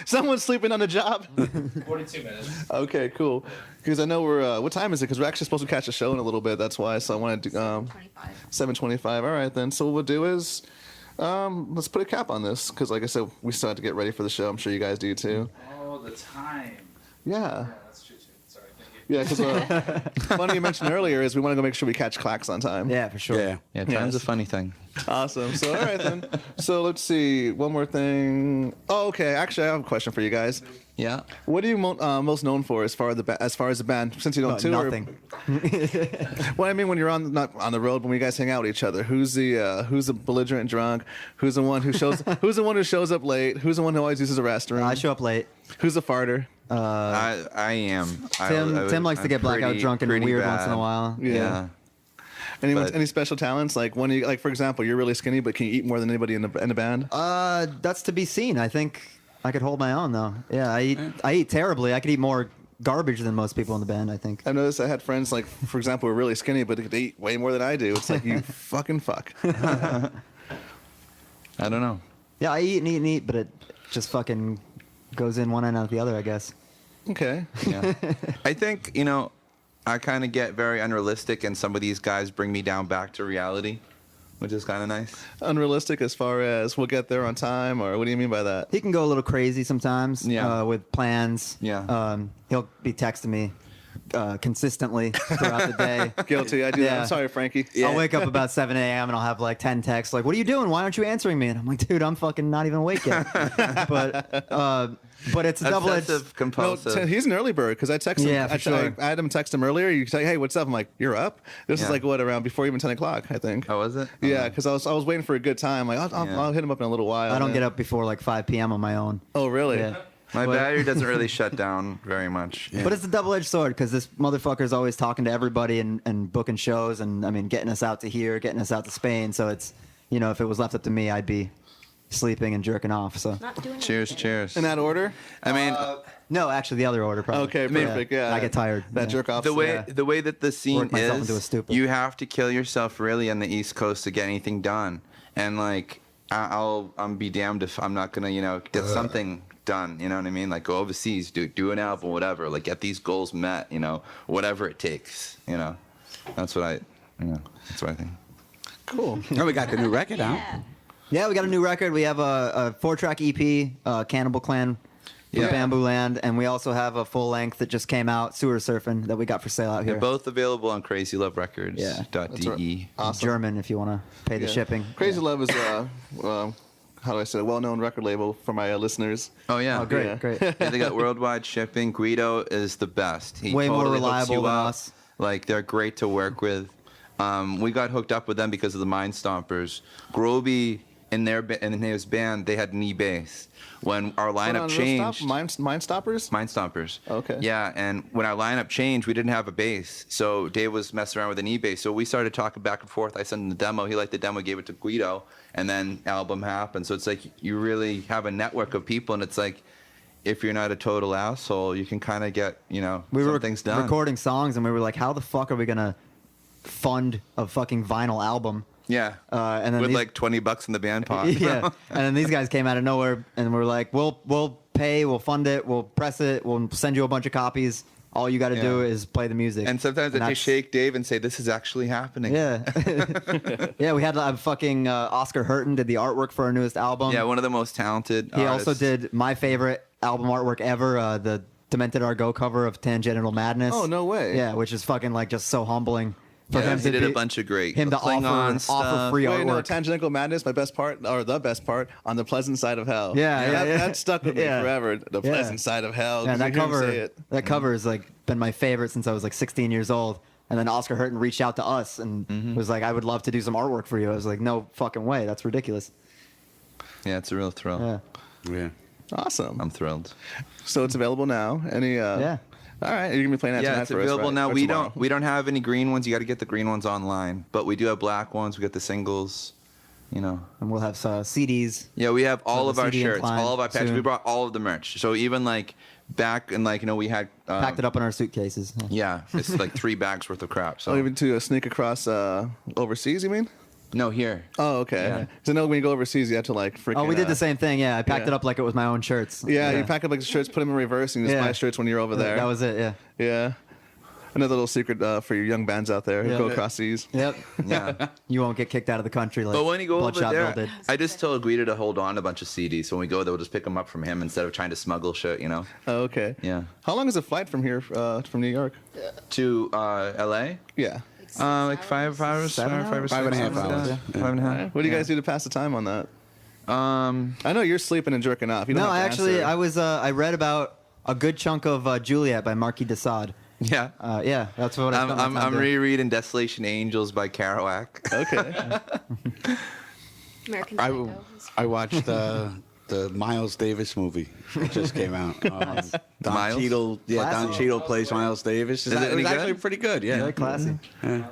S1: Someone's sleeping on the job.
S5: 42 minutes.
S1: Okay, cool. Because I know we're. What time is it? Because we're actually supposed to catch a show in a little bit. That's why. So I wanted to. 7:25. All right, then. So what we'll do is, let's put a cap on this. Because like I said, we still have to get ready for the show. I'm sure you guys do too.
S5: Oh, the time.
S1: Yeah.
S5: Yeah, that's true too. Sorry, thank you.
S1: Yeah, because funny you mentioned earlier is we want to go make sure we catch Clacks on time.
S3: Yeah, for sure.
S4: Yeah.
S2: Yeah, time's
S1: Yes.
S2: a funny thing.
S1: Awesome. So all right then. So let's see. One more thing. Oh, okay. Actually, I have a question for you guys.
S2: Yeah.
S1: What are you most known for as far as the band? Since you don't tour.
S3: Nothing.
S1: Well, I mean, when you're not on the road, when you guys hang out with each other, who's the belligerent drunk? Who's the one who shows? Who's the one who shows up late? Who's the one who always uses the restroom?
S3: I show up late.
S1: Who's the farter?
S2: I am.
S3: Tim likes to get blackout drunk and
S2: pretty
S3: weird
S2: bad.
S3: once in a while.
S2: Yeah.
S1: Any special talents? Like for example, you're really skinny, but can you eat more than anybody in the band?
S3: That's to be seen. I think I could hold my own though. Yeah, I eat terribly. I could eat more garbage than most people in the band, I think.
S1: I noticed I had friends like, for example, who are really skinny, but they eat way more than I do. It's like you fucking fuck.
S2: I don't know.
S3: Yeah, I eat and eat and eat, but it just fucking goes in one end out the other, I guess.
S1: Okay.
S2: Yeah. I think, I kind of get very unrealistic, and some of these guys bring me down back to reality, which is kind of nice.
S1: Unrealistic as far as we'll get there on time, or what do you mean by that?
S3: He can go a little crazy sometimes
S2: Yeah.
S3: with plans.
S2: Yeah.
S3: He'll be texting me consistently throughout the day.
S1: Guilty. I do that.
S3: Yeah.
S1: I'm sorry, Frankie.
S3: I'll wake up about 7 a.m. and I'll have like 10 texts like, "What are you doing? Why aren't you answering me?" And I'm like, "Dude, I'm fucking not even awake yet." But it's a double-edged.
S2: Obsessive,
S1: No,
S2: compulsive.
S1: he's an early bird because I text him.
S3: Yeah, for sure.
S1: I had him text him earlier. You say, "Hey, what's up?" I'm like, "You're up." This is
S2: Yeah.
S1: like what around before even 10 o'clock, I think.
S2: Oh, was it?
S1: Yeah, because I was waiting for a good time. Like, I'll hit him up in a little while.
S3: I don't
S1: and
S3: get
S1: then-
S3: up before like 5 p.m. on my own.
S1: Oh, really?
S3: Yeah.
S2: My
S3: But-
S2: battery doesn't really shut down very much.
S3: But it's a double-edged sword because this motherfucker's always talking to everybody and booking shows and, I mean, getting us out to here, getting us out to Spain. So it's, if it was left up to me, I'd be sleeping and jerking off. So
S7: Not doing
S2: Cheers,
S7: anything.
S2: cheers.
S1: In that order?
S2: I mean,
S3: no, actually, the other order probably.
S1: Okay, perfect. Yeah.
S3: I get tired.
S1: That
S3: Yeah.
S1: jerk off.
S2: the way
S3: yeah.
S2: the way that the scene
S3: Work myself into a
S2: is,
S3: stupid.
S2: you have to kill yourself really on the East Coast to get anything done. And like, I'll be damned if I'm not gonna get something done. You know what I mean? Like go overseas, do an album, whatever. Like get these goals met. Whatever it takes. That's what I think.
S1: Cool.
S4: Oh, we got the new record out.
S7: Yeah.
S3: Yeah, we got a new record. We have a 4-track EP, Cannibal Clan, from
S2: Yeah.
S3: Bamboo Land, and we also have a full length that just came out, Sewer Surfing, that we got for sale out here.
S2: They're both available on CrazyLoveRecords.de.
S3: Yeah.
S1: That's right. Awesome.
S3: German, if you want to pay the
S1: Yeah.
S3: shipping.
S1: Crazy Love is how do I say, a well-known record label for my listeners.
S2: Oh yeah.
S3: Oh, great,
S1: Yeah.
S3: great.
S2: Yeah, they got worldwide shipping. Guido is the best. He
S3: Way more
S2: totally hooks
S3: reliable
S2: you
S3: than
S2: up.
S3: us.
S2: Like they're great to work with. We got hooked up with them because of the Mind Stompers. Groby in his band, they had knee bass. When our lineup changed,
S1: Mind Stoppers?
S2: Mind Stompers.
S1: Okay.
S2: Yeah, and when our lineup changed, we didn't have a bass. So Dave was messing around with an e-bass. So we started talking back and forth. I sent him the demo. He liked the demo, gave it to Guido, and then album happened. So it's like you really have a network of people, and it's like if you're not a total asshole, you can kind of get,
S3: We
S2: some
S3: were
S2: things done.
S3: recording songs, and we were like, how the fuck are we going to fund a fucking vinyl album?
S2: Yeah.
S3: And then
S2: with
S3: these-
S2: like $20 in the band pot.
S3: Yeah, and then these guys came out of nowhere, and we're like, we'll pay, we'll fund it, we'll press it, we'll send you a bunch of copies. All you got to do
S2: Yeah.
S3: is play the music.
S2: And sometimes I
S3: that's-
S2: just shake Dave and say, this is actually happening.
S3: Yeah, yeah. We had fucking Oscar Hurton did the artwork for our newest album.
S2: Yeah, one of the most talented
S3: He
S2: artists.
S3: also did my favorite album artwork ever, the Demented Argo cover of Tangential Madness.
S1: Oh, no way.
S3: Yeah, which is fucking like just so humbling for
S2: Yeah,
S3: him
S2: he
S3: to
S2: did
S3: be-
S2: a bunch of great
S3: him to
S2: Klingon
S3: offer
S2: stuff.
S3: free
S1: Wait, no,
S3: artwork.
S1: Tangential Madness, my best part, or the best part, on The Pleasant Side of Hell.
S3: Yeah, yeah, yeah.
S1: That stuck with me
S3: Yeah.
S1: forever. The
S3: Yeah.
S1: Pleasant Side of Hell.
S3: Yeah,
S1: 'cause
S3: that
S1: you hear him
S3: cover,
S1: say it.
S3: that cover has like been my favorite since I was like 16 years old. And then Oscar Hurton reached out to us and
S2: Mm-hmm.
S3: was like, "I would love to do some artwork for you." I was like, "No fucking way, that's ridiculous."
S2: Yeah, it's a real thrill.
S3: Yeah,
S4: Yeah.
S1: Awesome.
S2: I'm thrilled.
S1: So it's available now. Any?
S3: yeah.
S1: All right, you're gonna be playing that
S2: Yeah,
S1: tonight
S2: it's
S1: for
S2: available
S1: us, right?
S2: now.
S1: Or
S2: We
S1: tomorrow?
S2: don't have any green ones. You got to get the green ones online, but we do have black ones. We got the singles.
S3: And we'll have CDs.
S2: Yeah, we have all
S3: So
S2: of
S3: the
S2: our
S3: CD
S2: shirts,
S3: inclined
S2: all of our patches.
S3: soon.
S2: We brought all of the merch. So even like back and we had
S3: Packed it up in our suitcases.
S2: Yeah, it's like 3 bags worth of crap. So
S1: Oh, even to sneak across overseas, you mean?
S2: no, here.
S1: Oh, okay.
S2: Yeah.
S1: So I know when you go overseas, you have to like freaking.
S3: Oh, we did the same thing. Yeah, I packed
S1: yeah.
S3: it up like it was my own shirts.
S1: Yeah, you pack up like the shirts, put them in reverse, and you just
S3: Yeah.
S1: buy shirts when you're over there.
S3: That was it. Yeah.
S1: Yeah. Another little secret for your young bands out there who
S3: Yeah.
S1: go across seas.
S3: Yep.
S2: Yeah.
S3: You won't get kicked out of the country like
S2: But when you go over
S3: Bloodshot
S2: there,
S3: Bill did.
S2: I just told Guido to hold on to a bunch of CDs. So when we go there, we'll just pick them up from him instead of trying to smuggle shit,
S1: Oh, okay.
S2: Yeah.
S1: How long is the flight from here, from New York?
S2: To LA?
S1: Yeah.
S2: Like 5 hours,
S3: 7
S2: 5 or 6
S4: 5.5
S2: something like
S4: hours.
S2: that.
S4: Yeah.
S2: 5.5.
S1: What do you guys do to pass the time on that?
S2: Um,
S1: I know you're sleeping and jerking off. You don't
S3: No,
S1: have to
S3: actually,
S1: answer.
S3: I read about a good chunk of Juliet by Marquis de Sade.
S2: yeah.
S3: Yeah, that's what I spent my time
S2: I'm
S3: doing.
S2: rereading Desolation Angels by Kerouac.
S1: Okay.
S7: American
S4: I,
S7: Psycho.
S4: I watched the Miles Davis movie that just came out. Don
S2: Miles?
S4: Cheadle, yeah, Don
S3: Classic.
S4: Cheadle plays Miles Davis.
S2: Is it
S4: It was
S2: any good?
S4: actually pretty good. Yeah.
S3: Very classy.
S1: All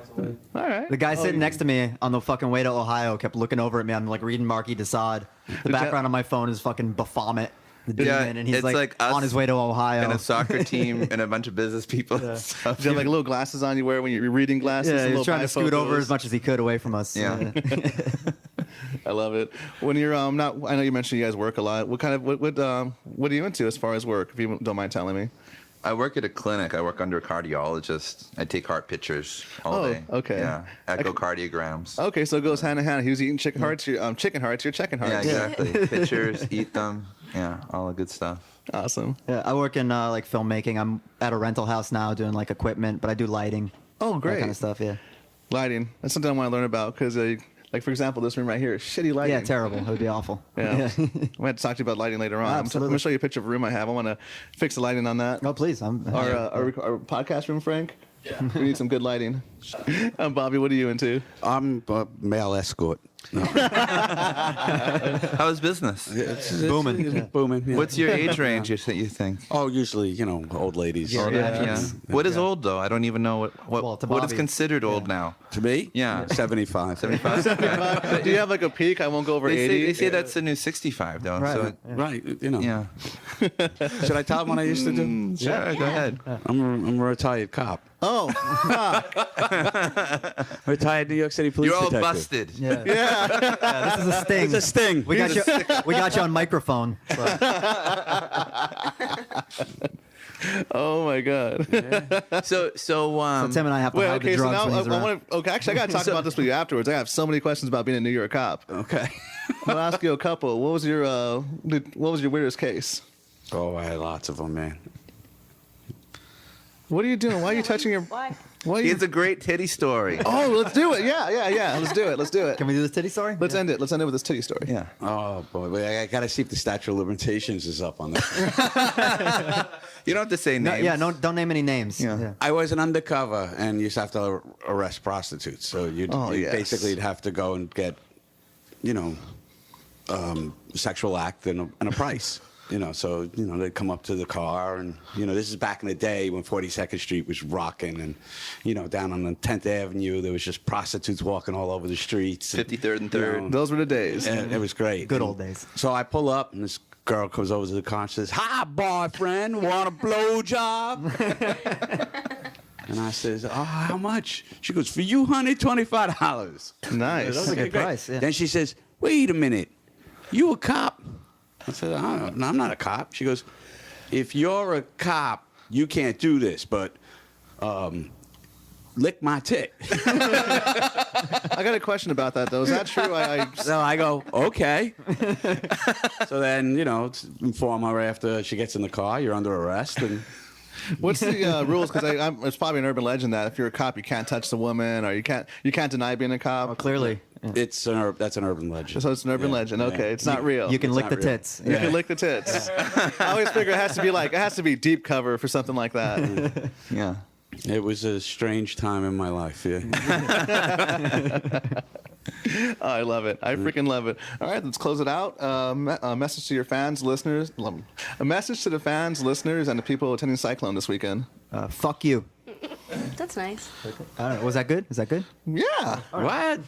S1: right.
S3: The guy sitting next to me on the fucking way to Ohio kept looking over at me. I'm like reading Marquis de Sade. The background on my phone is fucking Baphomet, the
S2: Yeah,
S3: demon, and he's
S2: it's
S3: like,
S2: like us
S3: on his way to Ohio.
S2: And a soccer team and a bunch of business people.
S3: Yeah.
S2: So-
S1: Do you have like little glasses on you wear when you're reading glasses?
S3: yeah,
S1: and
S3: he was
S1: little
S3: trying to scoot over
S1: bifocals?
S3: as much as he could away from us.
S2: Yeah.
S1: I love it. When you're not, I know you mentioned you guys work a lot. What kind of what are you into as far as work? If you don't mind telling me.
S2: I work at a clinic. I work under a cardiologist. I take heart pictures all
S1: Oh,
S2: day.
S1: okay.
S2: Yeah. Echocardiograms.
S1: Okay, so it goes hand in hand. He was eating chicken hearts. You're checking hearts.
S2: Yeah, exactly. Pictures, eat them. Yeah, all the good stuff.
S1: Awesome.
S3: Yeah, I work in like filmmaking. I'm at a rental house now doing like equipment, but I do lighting.
S1: Oh,
S3: That
S1: great.
S3: kind of stuff. Yeah.
S1: Lighting. That's something I want to learn about because, like for example, this room right here, shitty lighting.
S3: Yeah, terrible. It would be awful.
S1: Yeah. I'm going to talk to you about lighting later on. I'm
S3: Absolutely.
S1: going to show you a picture of a room I have. I want to fix the lighting on that.
S3: Oh, please.
S1: Our podcast room, Frank. Yeah. We need some good lighting. Bobby, what are you into?
S4: I'm a male escort.
S2: How's business?
S4: It's
S3: Booming.
S4: booming. Yeah.
S2: What's your age range, you think?
S4: Oh, usually, old ladies.
S3: Yeah.
S2: Yeah. What is old, though? I don't even know
S3: Well, to
S2: what is
S3: Bobby.
S2: considered old now.
S4: To me?
S2: Yeah.
S4: 75.
S2: 75?
S1: Do you have like a peak? I won't go over 80.
S2: They say that's the new 65, though.
S3: Right.
S2: So,
S4: Right.
S2: yeah.
S4: Should I tell them what I used to do?
S2: Sure, go ahead.
S4: I'm a retired cop.
S1: Oh,
S4: Retired New York City police
S2: You're all
S4: detective.
S2: busted.
S3: Yeah. Yeah, this is a sting.
S4: It's a sting.
S3: We got you. We got you on microphone. So.
S1: Oh my god.
S2: So
S3: So Tim and I have to
S1: Wait,
S3: hide
S1: okay,
S3: the
S1: so
S3: drugs
S1: now
S3: when he's around.
S1: actually, I gotta talk about this with you afterwards. I have so many questions about being a New York cop.
S4: Okay.
S1: I'll ask you a couple. What was your weirdest case?
S4: Oh, I had lots of them, man.
S1: What are you doing? Why are you touching your?
S7: Why?
S1: Why are you?
S2: it's a great titty story.
S1: Oh, let's do it. Yeah. Let's do it.
S3: Can we do this titty story?
S1: Let's end it. Let's end it with this titty story.
S3: Yeah.
S4: Oh boy, wait, I gotta see if the statute of limitations is up on this.
S2: You don't have to say
S3: No,
S2: names.
S3: yeah, don't name any names.
S1: Yeah.
S4: I was an undercover, and you used to have to arrest prostitutes. So you'd
S1: yes.
S4: basically have to go and get, sexual act and a price. So they'd come up to the car, and this is back in the day when 42nd Street was rocking, and down on the 10th Avenue there was just prostitutes walking all over the streets.
S2: 53rd and 3rd.
S1: Those were the days.
S4: And it was great.
S3: Good old days.
S4: So I pull up, and this girl comes over to the car and says, "Hi, boyfriend, want a blow job?" And I says, "Oh, how much?" She goes, "For you, honey, $25.
S1: Nice.
S3: That was a good
S4: Great.
S3: price. Yeah.
S4: Then she says, "Wait a minute, you a cop?" I said, "No, I'm not a cop." She goes, "If you're a cop, you can't do this, but lick my tit."
S1: I got a question about that though. Is that true?
S4: So I go, "Okay." So then, inform her after she gets in the car, you're under arrest. And
S1: What's the rules? Because it's probably an urban legend that if you're a cop, you can't touch the woman, or you can't deny being a cop.
S3: Oh, clearly. Yeah.
S4: that's an urban legend.
S1: So it's an urban
S4: Yeah,
S1: legend.
S4: yeah.
S1: Okay, it's not real.
S3: You can
S4: It's
S3: lick
S4: not
S3: the
S4: real.
S3: tits.
S1: You
S3: Yeah.
S1: can lick the tits. I always figure it has to be deep cover for something like that.
S2: Yeah.
S4: It was a strange time in my life. Yeah.
S1: Oh, I love it. I freaking love it. All right, let's close it out. A message to your fans, listeners. A message to the fans, listeners, and the people attending Psychlone this weekend.
S3: Fuck you.
S7: That's nice.
S3: I don't know. Was that good? Is that good?
S1: Yeah.
S4: What?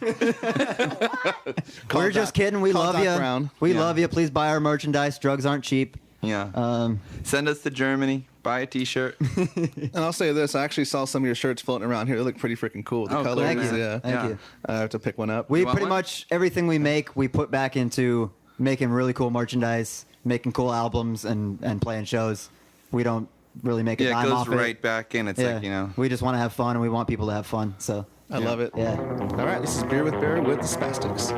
S3: We're just kidding. We
S1: call
S3: love
S1: Doc
S3: you.
S1: Brown.
S3: We
S2: Yeah.
S3: love you. Please buy our merchandise. Drugs aren't cheap.
S2: Yeah. Send us to Germany. Buy a T-shirt.
S1: And I'll say this: I actually saw some of your shirts floating around here. They look pretty freaking cool. The
S2: Oh,
S1: colors,
S3: Thank you.
S1: yeah.
S3: Thank you.
S1: I have to pick one up.
S3: We
S2: You want
S3: pretty
S2: one?
S3: much everything we make, we put back into making really cool merchandise, making cool albums, and playing shows. We don't really make a
S2: Yeah, it
S3: dime
S2: goes
S3: off
S2: right
S3: it.
S2: back in. It's
S3: Yeah.
S2: like,
S3: We just want to have fun, and we want people to have fun. So
S1: I love it.
S3: yeah.
S1: All right, this is Beer with Bear with the Spastiks.